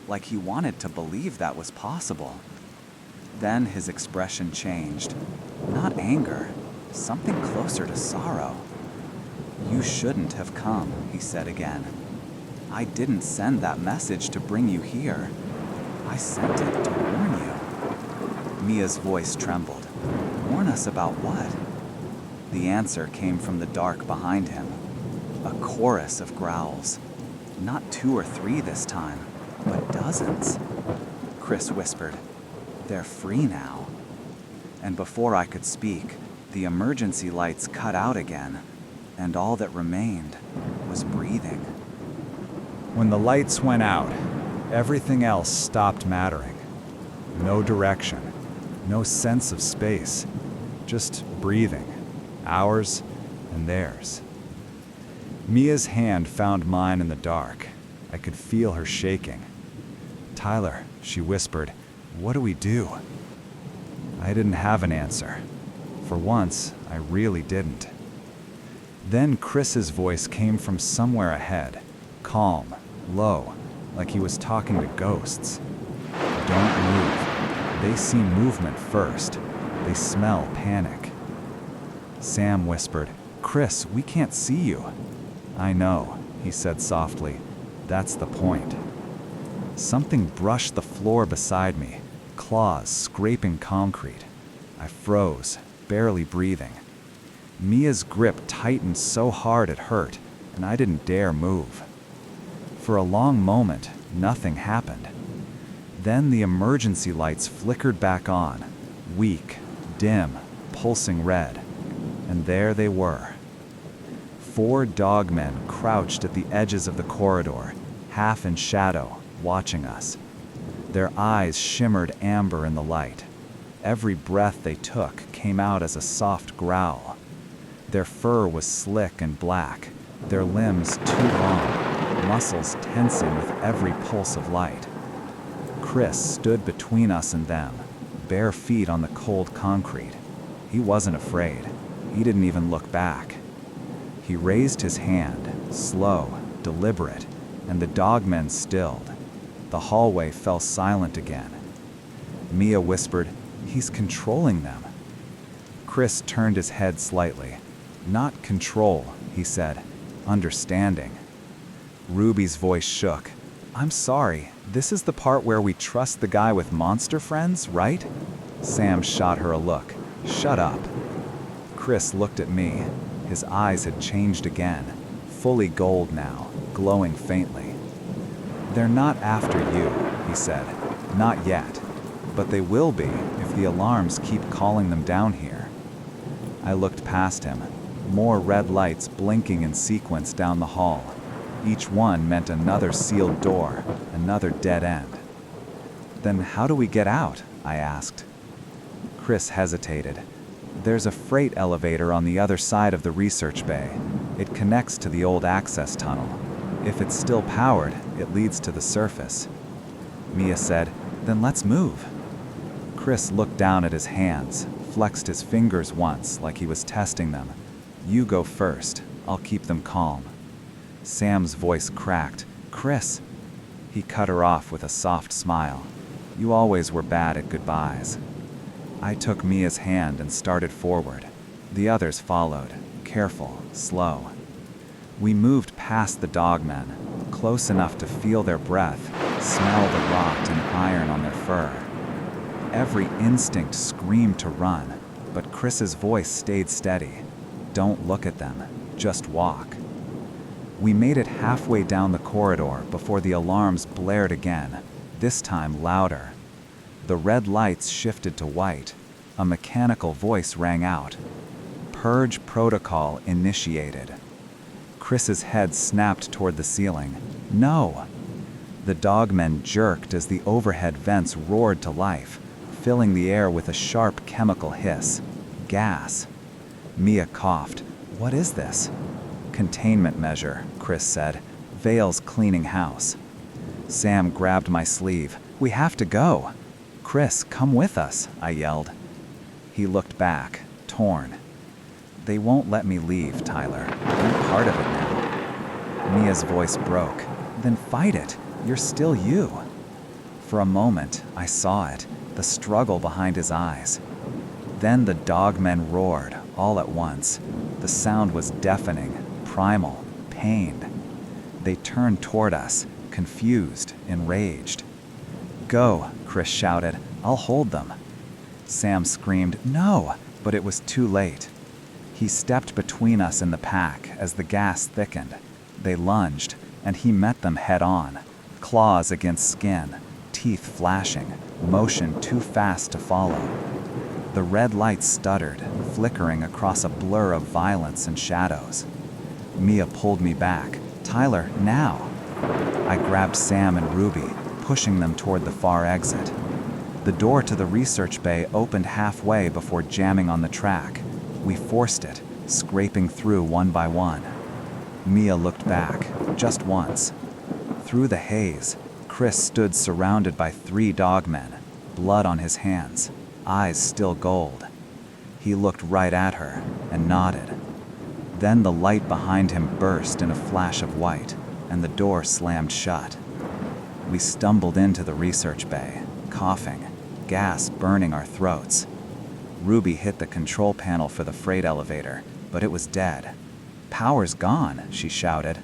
like he wanted to believe that was possible. Then his expression changed. Not anger, something closer to sorrow. "You shouldn't have come," he said again. "I didn't send that message to bring you here. I sent it to warn you." Mia's voice trembled. "Warn us about what?" The answer came from the dark behind him. A chorus of growls. Not 2 or 3 this time, but dozens. Chris whispered, "They're free now." And before I could speak, the emergency lights cut out again, and all that remained was breathing. When the lights went out, everything else stopped mattering. No direction, no sense of space, just breathing, ours and theirs. Mia's hand found mine in the dark. I could feel her shaking. "Tyler," she whispered, "what do we do?" I didn't have an answer. For once, I really didn't. Then Chris's voice came from somewhere ahead, calm, low, like he was talking to ghosts. "Don't move. They see movement first. They smell panic." Sam whispered, "Chris, we can't see you." "I know," he said softly. "That's the point." Something brushed the floor beside me, claws scraping concrete. I froze, barely breathing. Mia's grip tightened so hard it hurt, and I didn't dare move. For a long moment, nothing happened. Then the emergency lights flickered back on, weak, dim, pulsing red. And there they were. 4 dogmen crouched at the edges of the corridor, half in shadow, watching us. Their eyes shimmered amber in the light. Every breath they took came out as a soft growl. Their fur was slick and black, their limbs too long, muscles tensing with every pulse of light. Chris stood between us and them, bare feet on the cold concrete. He wasn't afraid. He didn't even look back. He raised his hand, slow, deliberate, and the dogmen stilled. The hallway fell silent again. Mia whispered, "He's controlling them." Chris turned his head slightly. "Not control," he said, "understanding." Ruby's voice shook. "I'm sorry, this is the part where we trust the guy with monster friends, right?" Sam shot her a look. "Shut up." Chris looked at me. His eyes had changed again, fully gold now, glowing faintly. "They're not after you," he said. "Not yet. But they will be if the alarms keep calling them down here." I looked past him. More red lights blinking in sequence down the hall. Each one meant another sealed door, another dead end. "Then how do we get out?" I asked. Chris hesitated. "There's a freight elevator on the other side of the research bay. It connects to the old access tunnel. If it's still powered, it leads to the surface." Mia said, "Then let's move." Chris looked down at his hands, flexed his fingers once like he was testing them. "You go first. I'll keep them calm. Sam's voice cracked. Chris. He cut her off with a soft smile. You always were bad at goodbyes. I took Mia's hand and started forward. The others followed, careful, slow. We moved past the dogmen, close enough to feel their breath, smell the rot and iron on their fur. Every instinct screamed to run, but Chris's voice stayed steady. Don't look at them, just walk. We made it halfway down the corridor before the alarms blared again, this time louder. The red lights shifted to white. A mechanical voice rang out. Purge protocol initiated. Chris's head snapped toward the ceiling. No! The dogmen jerked as the overhead vents roared to life, filling the air with a sharp chemical hiss. Gas. Mia coughed. What is this? Containment measure, Chris said. Vale's cleaning house. Sam grabbed my sleeve. We have to go. Chris, come with us, I yelled. He looked back, torn. They won't let me leave, Tyler. I'm part of it now. Mia's voice broke. Then fight it. You're still you. For a moment, I saw it, the struggle behind his eyes. Then the dogmen roared, all at once. The sound was deafening, primal, pained. They turned toward us, confused, enraged. Go, Chris shouted. I'll hold them. Sam screamed, no, but it was too late. He stepped between us and the pack as the gas thickened. They lunged, and he met them head on, claws against skin, teeth flashing, motion too fast to follow. The red lights stuttered, flickering across a blur of violence and shadows. Mia pulled me back. Tyler, now! I grabbed Sam and Ruby, pushing them toward the far exit. The door to the research bay opened halfway before jamming on the track. We forced it, scraping through one by one. Mia looked back, just once. Through the haze, Chris stood surrounded by 3 dogmen, blood on his hands, eyes still gold. He looked right at her and nodded. Then the light behind him burst in a flash of white, and the door slammed shut. We stumbled into the research bay, coughing, gas burning our throats. Ruby hit the control panel for the freight elevator, but it was dead. Power's gone, she shouted.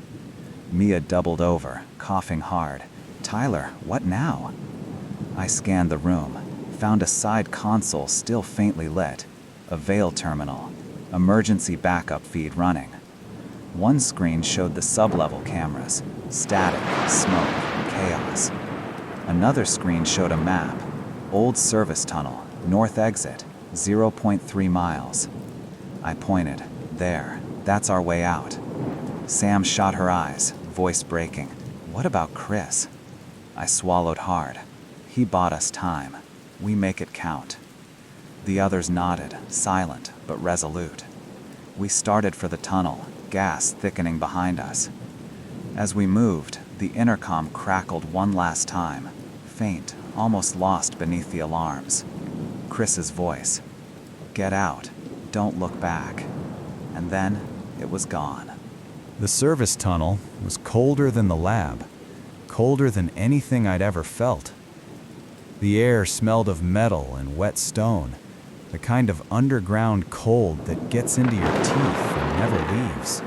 Mia doubled over, coughing hard. Tyler, what now? I scanned the room, found a side console still faintly lit, a Vale terminal, emergency backup feed running. One screen showed the sub-level cameras, static, smoke, chaos. Another screen showed a map, old service tunnel, north exit, 0.3 miles. I pointed. There, that's our way out. Sam shot her eyes, voice breaking. What about Chris? I swallowed hard. He bought us time. We make it count. The others nodded, silent but resolute. We started for the tunnel, gas thickening behind us. As we moved, the intercom crackled one last time, faint, almost lost beneath the alarms. Chris's voice. Get out. Don't look back. And then it was gone. The service tunnel was colder than the lab, colder than anything I'd ever felt. The air smelled of metal and wet stone, the kind of underground cold that gets into your teeth and never leaves.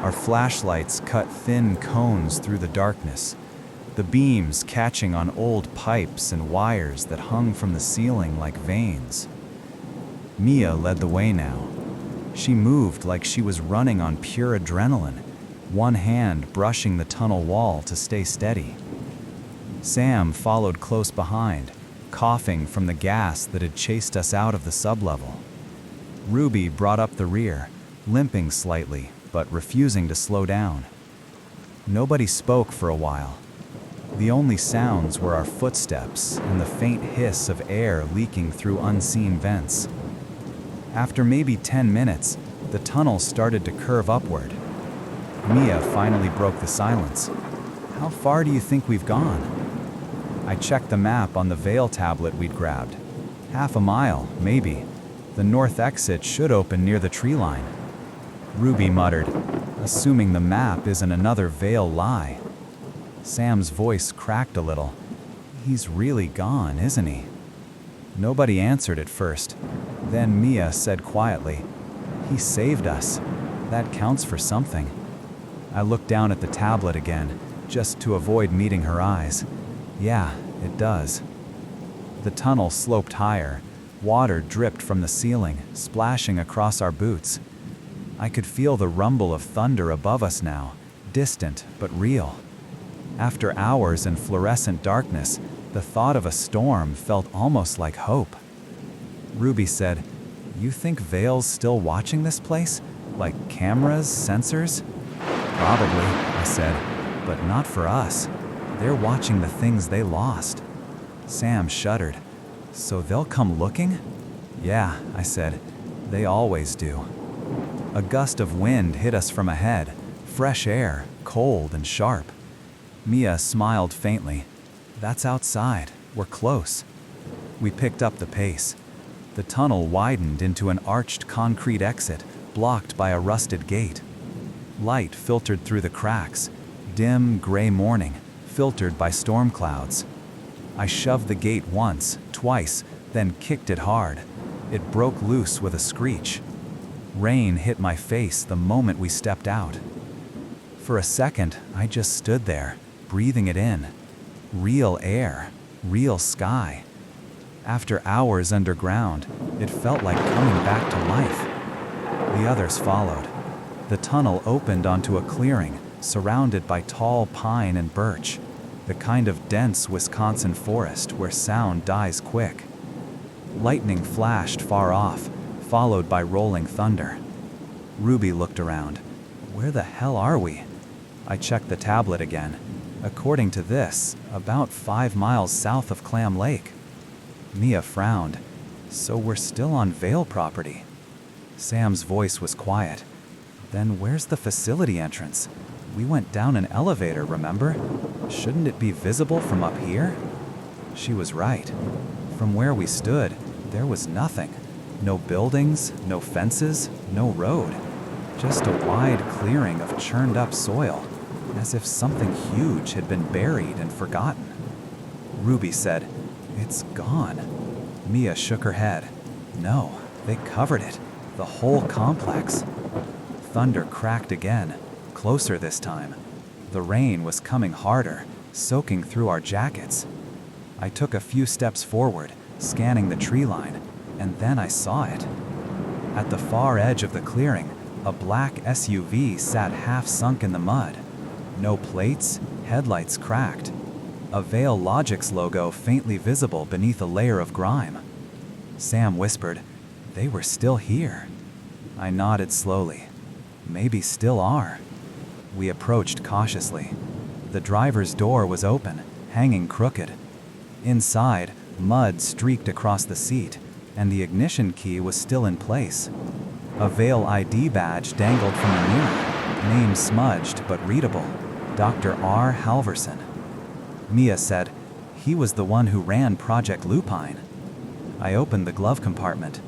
Our flashlights cut thin cones through the darkness, the beams catching on old pipes and wires that hung from the ceiling like veins. Mia led the way now. She moved like she was running on pure adrenaline, one hand brushing the tunnel wall to stay steady. Sam followed close behind, coughing from the gas that had chased us out of the sublevel. Ruby brought up the rear, limping slightly, but refusing to slow down. Nobody spoke for a while. The only sounds were our footsteps and the faint hiss of air leaking through unseen vents. After maybe 10 minutes, the tunnel started to curve upward. Mia finally broke the silence. How far do you think we've gone? I checked the map on the Vale tablet we'd grabbed. Half a mile, maybe. The north exit should open near the tree line. Ruby muttered, assuming the map isn't another veil lie. Sam's voice cracked a little. He's really gone, isn't he? Nobody answered at first. Then Mia said quietly, "He saved us. That counts for something." I looked down at the tablet again, just to avoid meeting her eyes. Yeah, it does. The tunnel sloped higher. Water dripped from the ceiling, splashing across our boots. I could feel the rumble of thunder above us now, distant but real. After hours in fluorescent darkness, the thought of a storm felt almost like hope. Ruby said, "You think Vale's still watching this place? Like cameras, sensors?" "Probably," I said, "but not for us. They're watching the things they lost." Sam shuddered. "So they'll come looking?" "Yeah," I said, "they always do." A gust of wind hit us from ahead, fresh air, cold and sharp. Mia smiled faintly. "That's outside. We're close." We picked up the pace. The tunnel widened into an arched concrete exit, blocked by a rusted gate. Light filtered through the cracks, dim gray morning, filtered by storm clouds. I shoved the gate once, twice, then kicked it hard. It broke loose with a screech. Rain hit my face the moment we stepped out. For a second, I just stood there, breathing it in. Real air, real sky. After hours underground, it felt like coming back to life. The others followed. The tunnel opened onto a clearing, surrounded by tall pine and birch, the kind of dense Wisconsin forest where sound dies quick. Lightning flashed far off, followed by rolling thunder. Ruby looked around. "Where the hell are we?" I checked the tablet again. According to this, about 5 miles south of Clam Lake. Mia frowned. "So we're still on Vale property." Sam's voice was quiet. "Then where's the facility entrance? We went down an elevator, remember? Shouldn't it be visible from up here?" She was right. From where we stood, there was nothing. No buildings, no fences, no road. Just a wide clearing of churned up soil, as if something huge had been buried and forgotten. Ruby said, "It's gone." Mia shook her head. "No, they covered it. The whole complex." Thunder cracked again, closer this time. The rain was coming harder, soaking through our jackets. I took a few steps forward, scanning the tree line, and then I saw it. At the far edge of the clearing, a black SUV sat half sunk in the mud. No plates, headlights cracked. A Vale Logix logo faintly visible beneath a layer of grime. Sam whispered, "They were still here." I nodded slowly. "Maybe still are." We approached cautiously. The driver's door was open, hanging crooked. Inside, mud streaked across the seat, and the ignition key was still in place. A Vale ID badge dangled from the mirror, name smudged but readable, Dr. R. Halverson. Mia said, "He was the one who ran Project Lupine." I opened the glove compartment.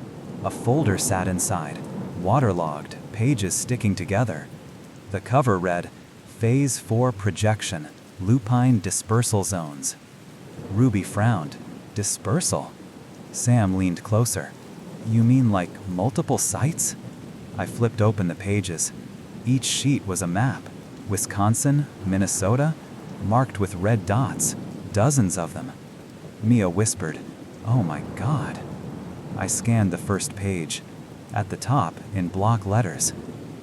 A folder sat inside, waterlogged, pages sticking together. The cover read, "Phase 4 Projection, Lupine Dispersal Zones." Ruby frowned. "Dispersal?" Sam leaned closer. "You mean like multiple sites?" I flipped open the pages. Each sheet was a map. Wisconsin, Minnesota, marked with red dots, dozens of them. Mia whispered, "Oh my God." I scanned the first page. At the top, in block letters,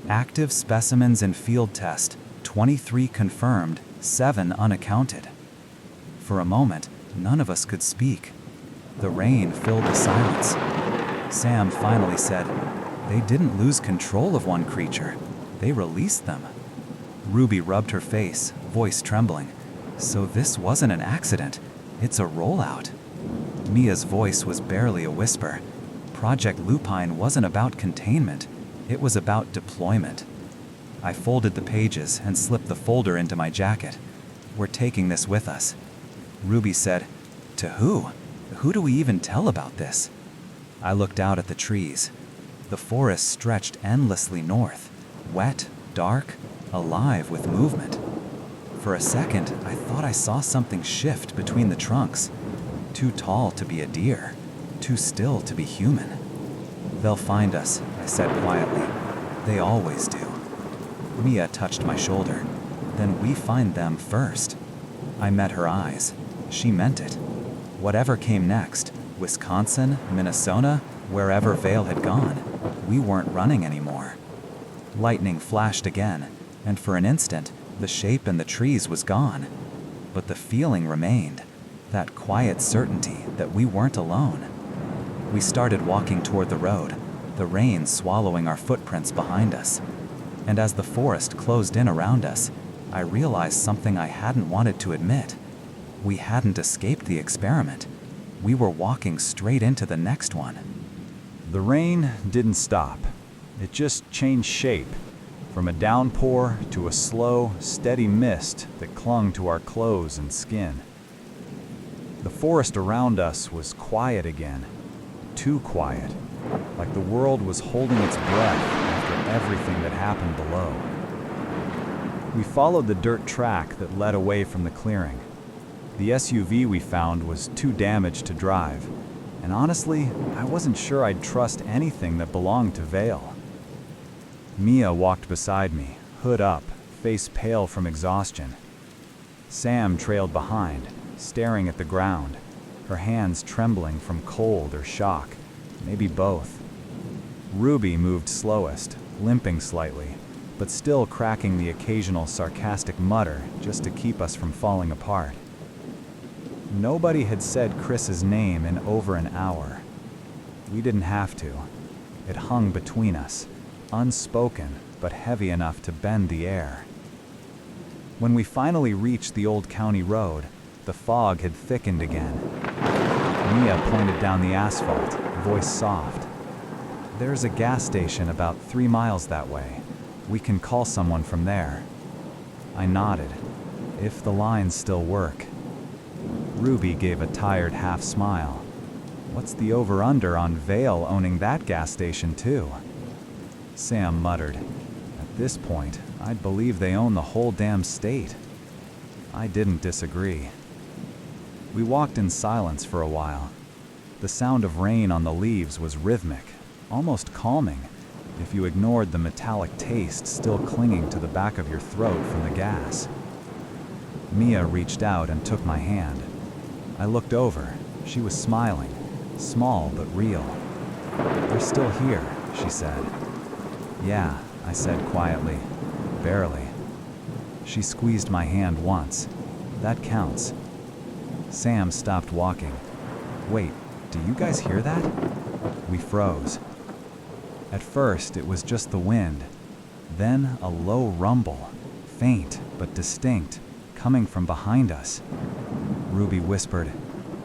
"Active specimens in field test, 23 confirmed, 7 unaccounted." For a moment, none of us could speak. The rain filled the silence. Sam finally said, "They didn't lose control of one creature. They released them." Ruby rubbed her face, voice trembling. "So this wasn't an accident. It's a rollout." Mia's voice was barely a whisper. Project Lupine wasn't about containment. It was about deployment. I folded the pages and slipped the folder into my jacket. "We're taking this with us." Ruby said, "To who? Who do we even tell about this?" I looked out at the trees. The forest stretched endlessly north. Wet, dark, alive with movement. For a second, I thought I saw something shift between the trunks. Too tall to be a deer, too still to be human. "They'll find us," I said quietly. "They always do." Mia touched my shoulder. "Then we find them first." I met her eyes. She meant it. Whatever came next, Wisconsin, Minnesota, wherever Vale had gone, we weren't running anymore. Lightning flashed again, and for an instant, the shape in the trees was gone. But the feeling remained, that quiet certainty that we weren't alone. We started walking toward the road, the rain swallowing our footprints behind us. And as the forest closed in around us, I realized something I hadn't wanted to admit. We hadn't escaped the experiment. We were walking straight into the next one. The rain didn't stop. It just changed shape, from a downpour to a slow, steady mist that clung to our clothes and skin. The forest around us was quiet again, too quiet, like the world was holding its breath after everything that happened below. We followed the dirt track that led away from the clearing. The SUV we found was too damaged to drive, and honestly, I wasn't sure I'd trust anything that belonged to Vale. Mia walked beside me, hood up, face pale from exhaustion. Sam trailed behind, staring at the ground, her hands trembling from cold or shock, maybe both. Ruby moved slowest, limping slightly, but still cracking the occasional sarcastic mutter just to keep us from falling apart. Nobody had said Chris's name in over an hour. We didn't have to. It hung between us, unspoken but heavy enough to bend the air. When we finally reached the old county road, the fog had thickened again. Mia pointed down the asphalt, voice soft. "There's a gas station about 3 miles that way. We can call someone from there." I nodded. If the lines still work. Ruby gave a tired half smile. What's the over-under on Vale owning that gas station too? Sam muttered. At this point, I'd believe they own the whole damn state. I didn't disagree. We walked in silence for a while. The sound of rain on the leaves was rhythmic, almost calming, if you ignored the metallic taste still clinging to the back of your throat from the gas. Mia reached out and took my hand. I looked over. She was smiling, small but real. "They're still here," she said. "Yeah," I said quietly. "Barely." She squeezed my hand once. "That counts." Sam stopped walking. "Wait, do you guys hear that?" We froze. At first, it was just the wind. Then a low rumble, faint but distinct, coming from behind us. Ruby whispered,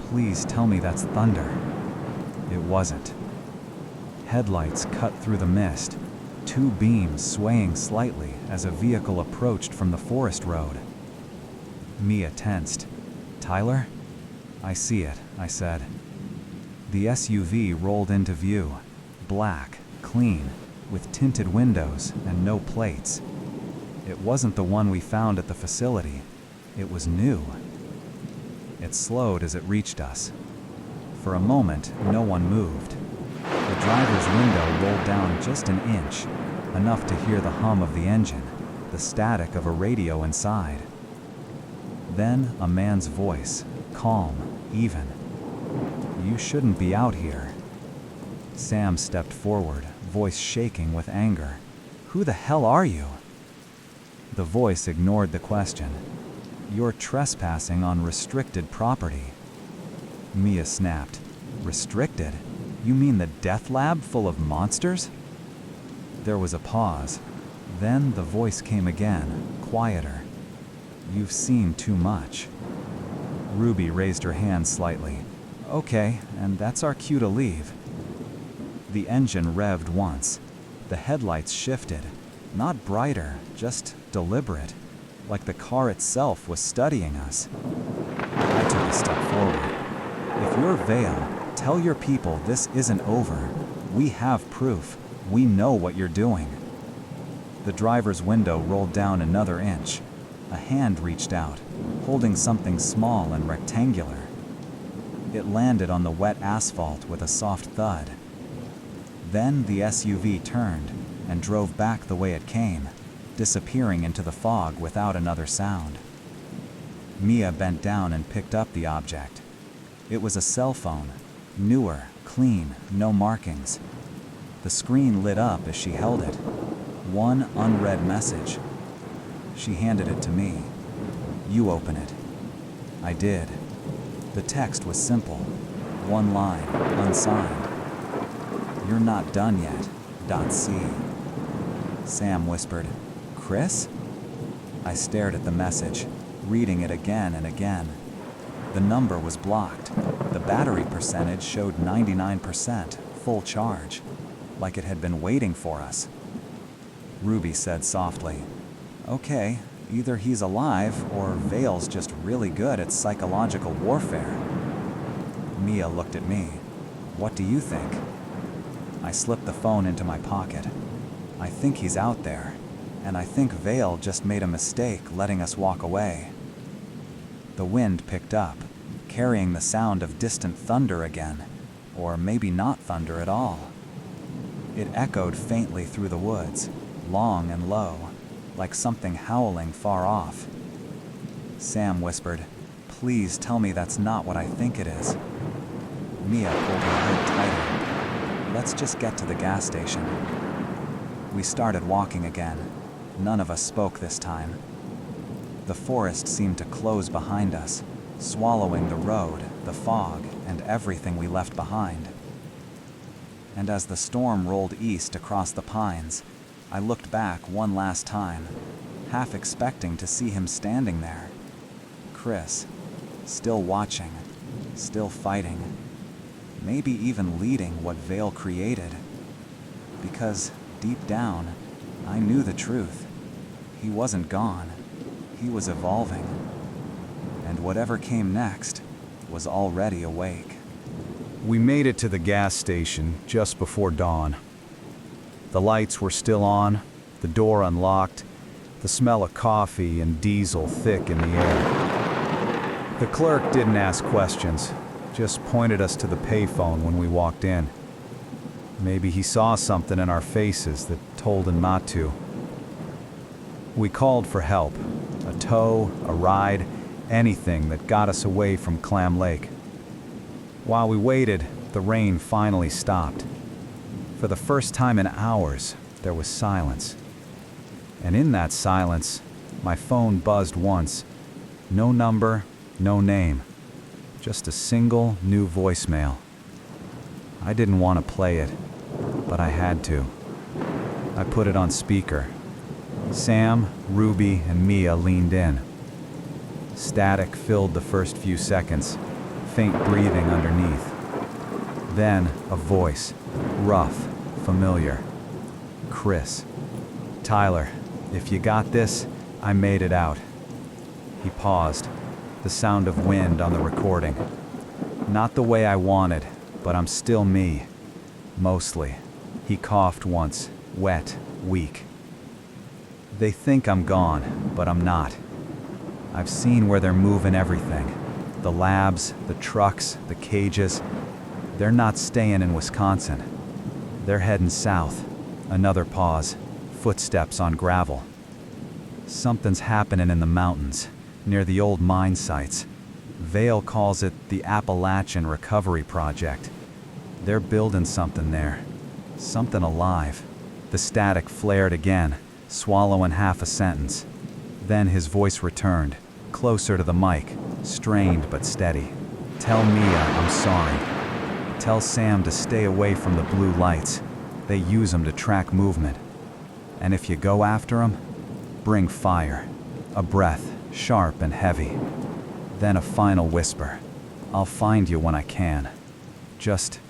"Please tell me that's thunder." It wasn't. Headlights cut through the mist, two beams swaying slightly as a vehicle approached from the forest road. Mia tensed. "Tyler?" "I see it," I said. The SUV rolled into view, black, clean, with tinted windows and no plates. It wasn't the one we found at the facility. It was new. It slowed as it reached us. For a moment, no one moved. The driver's window rolled down just an inch, enough to hear the hum of the engine, the static of a radio inside. Then a man's voice, calm, even. "You shouldn't be out here." Sam stepped forward, voice shaking with anger. "Who the hell are you?" The voice ignored the question. "You're trespassing on restricted property." Mia snapped. "Restricted? You mean the death lab full of monsters?" There was a pause. Then the voice came again, quieter. "You've seen too much." Ruby raised her hand slightly. "Okay, and that's our cue to leave." The engine revved once. The headlights shifted. Not brighter, just deliberate, like the car itself was studying us. I took a step forward. "If you're Vale, tell your people this isn't over. We have proof. We know what you're doing." The driver's window rolled down another inch. A hand reached out, holding something small and rectangular. It landed on the wet asphalt with a soft thud. Then the SUV turned and drove back the way it came, disappearing into the fog without another sound. Mia bent down and picked up the object. It was a cell phone, newer, clean, no markings. The screen lit up as she held it. One unread message. She handed it to me. "You open it." I did. The text was simple. One line, unsigned. "You're not done yet. .c." Sam whispered, "Chris?" I stared at the message, reading it again and again. The number was blocked. The battery percentage showed 99%, full charge, like it had been waiting for us. Ruby said softly, "Okay, either he's alive or Vale's just really good at psychological warfare." Mia looked at me. "What do you think?" I slipped the phone into my pocket. "I think he's out there, and I think Vale just made a mistake letting us walk away." The wind picked up, carrying the sound of distant thunder again, or maybe not thunder at all. It echoed faintly through the woods, long and low, like something howling far off. Sam whispered, "Please tell me that's not what I think it is." Mia pulled her hood tighter. "Let's just get to the gas station." We started walking again. None of us spoke this time. The forest seemed to close behind us, swallowing the road, the fog, and everything we left behind. And as the storm rolled east across the pines, I looked back one last time, half expecting to see him standing there. Chris, still watching, still fighting, maybe even leading what Vale created. Because, deep down, I knew the truth. He wasn't gone. He was evolving. And whatever came next was already awake. We made it to the gas station just before dawn. The lights were still on, the door unlocked, the smell of coffee and diesel thick in the air. The clerk didn't ask questions, just pointed us to the payphone when we walked in. Maybe he saw something in our faces that told him not to. We called for help, a tow, a ride, anything that got us away from Clam Lake. While we waited, the rain finally stopped. For the first time in hours, there was silence. And in that silence, my phone buzzed once. No number, no name. Just a single new voicemail. I didn't want to play it, but I had to. I put it on speaker. Sam, Ruby, and Mia leaned in. Static filled the first few seconds, faint breathing underneath. Then a voice, rough, familiar. "Chris. Tyler, if you got this, I made it out." He paused, the sound of wind on the recording. "Not the way I wanted, but I'm still me. Mostly." He coughed once, wet, weak. "They think I'm gone, but I'm not. I've seen where they're moving everything. The labs, the trucks, the cages. They're not staying in Wisconsin. They're heading south." Another pause, footsteps on gravel. "Something's happening in the mountains, near the old mine sites. Vale calls it the Appalachian Recovery Project. They're building something there. Something alive." The static flared again, swallowing half a sentence. Then his voice returned, closer to the mic, strained but steady. "Tell Mia I'm sorry. Tell Sam to stay away from the blue lights. They use them to track movement. And if you go after 'em, bring fire. A breath, sharp and heavy. Then a final whisper. I'll find you when I can. Just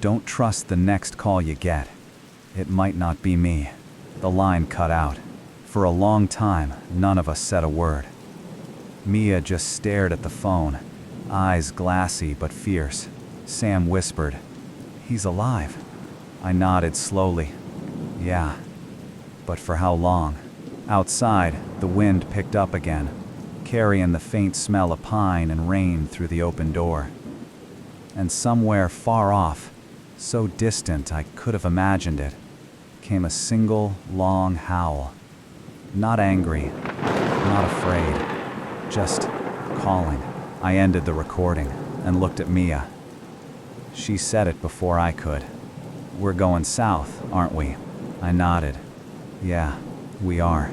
don't trust the next call you get. It might not be me." The line cut out. For a long time, none of us said a word. Mia just stared at the phone, eyes glassy but fierce. Sam whispered, "He's alive." I nodded slowly. "Yeah." But for how long? Outside, the wind picked up again, carrying the faint smell of pine and rain through the open door. And somewhere far off, so distant I could have imagined it, came a single, long howl. Not angry, not afraid, just calling. I ended the recording and looked at Mia. She said it before I could. "We're going south, aren't we?" I nodded. "Yeah, we are."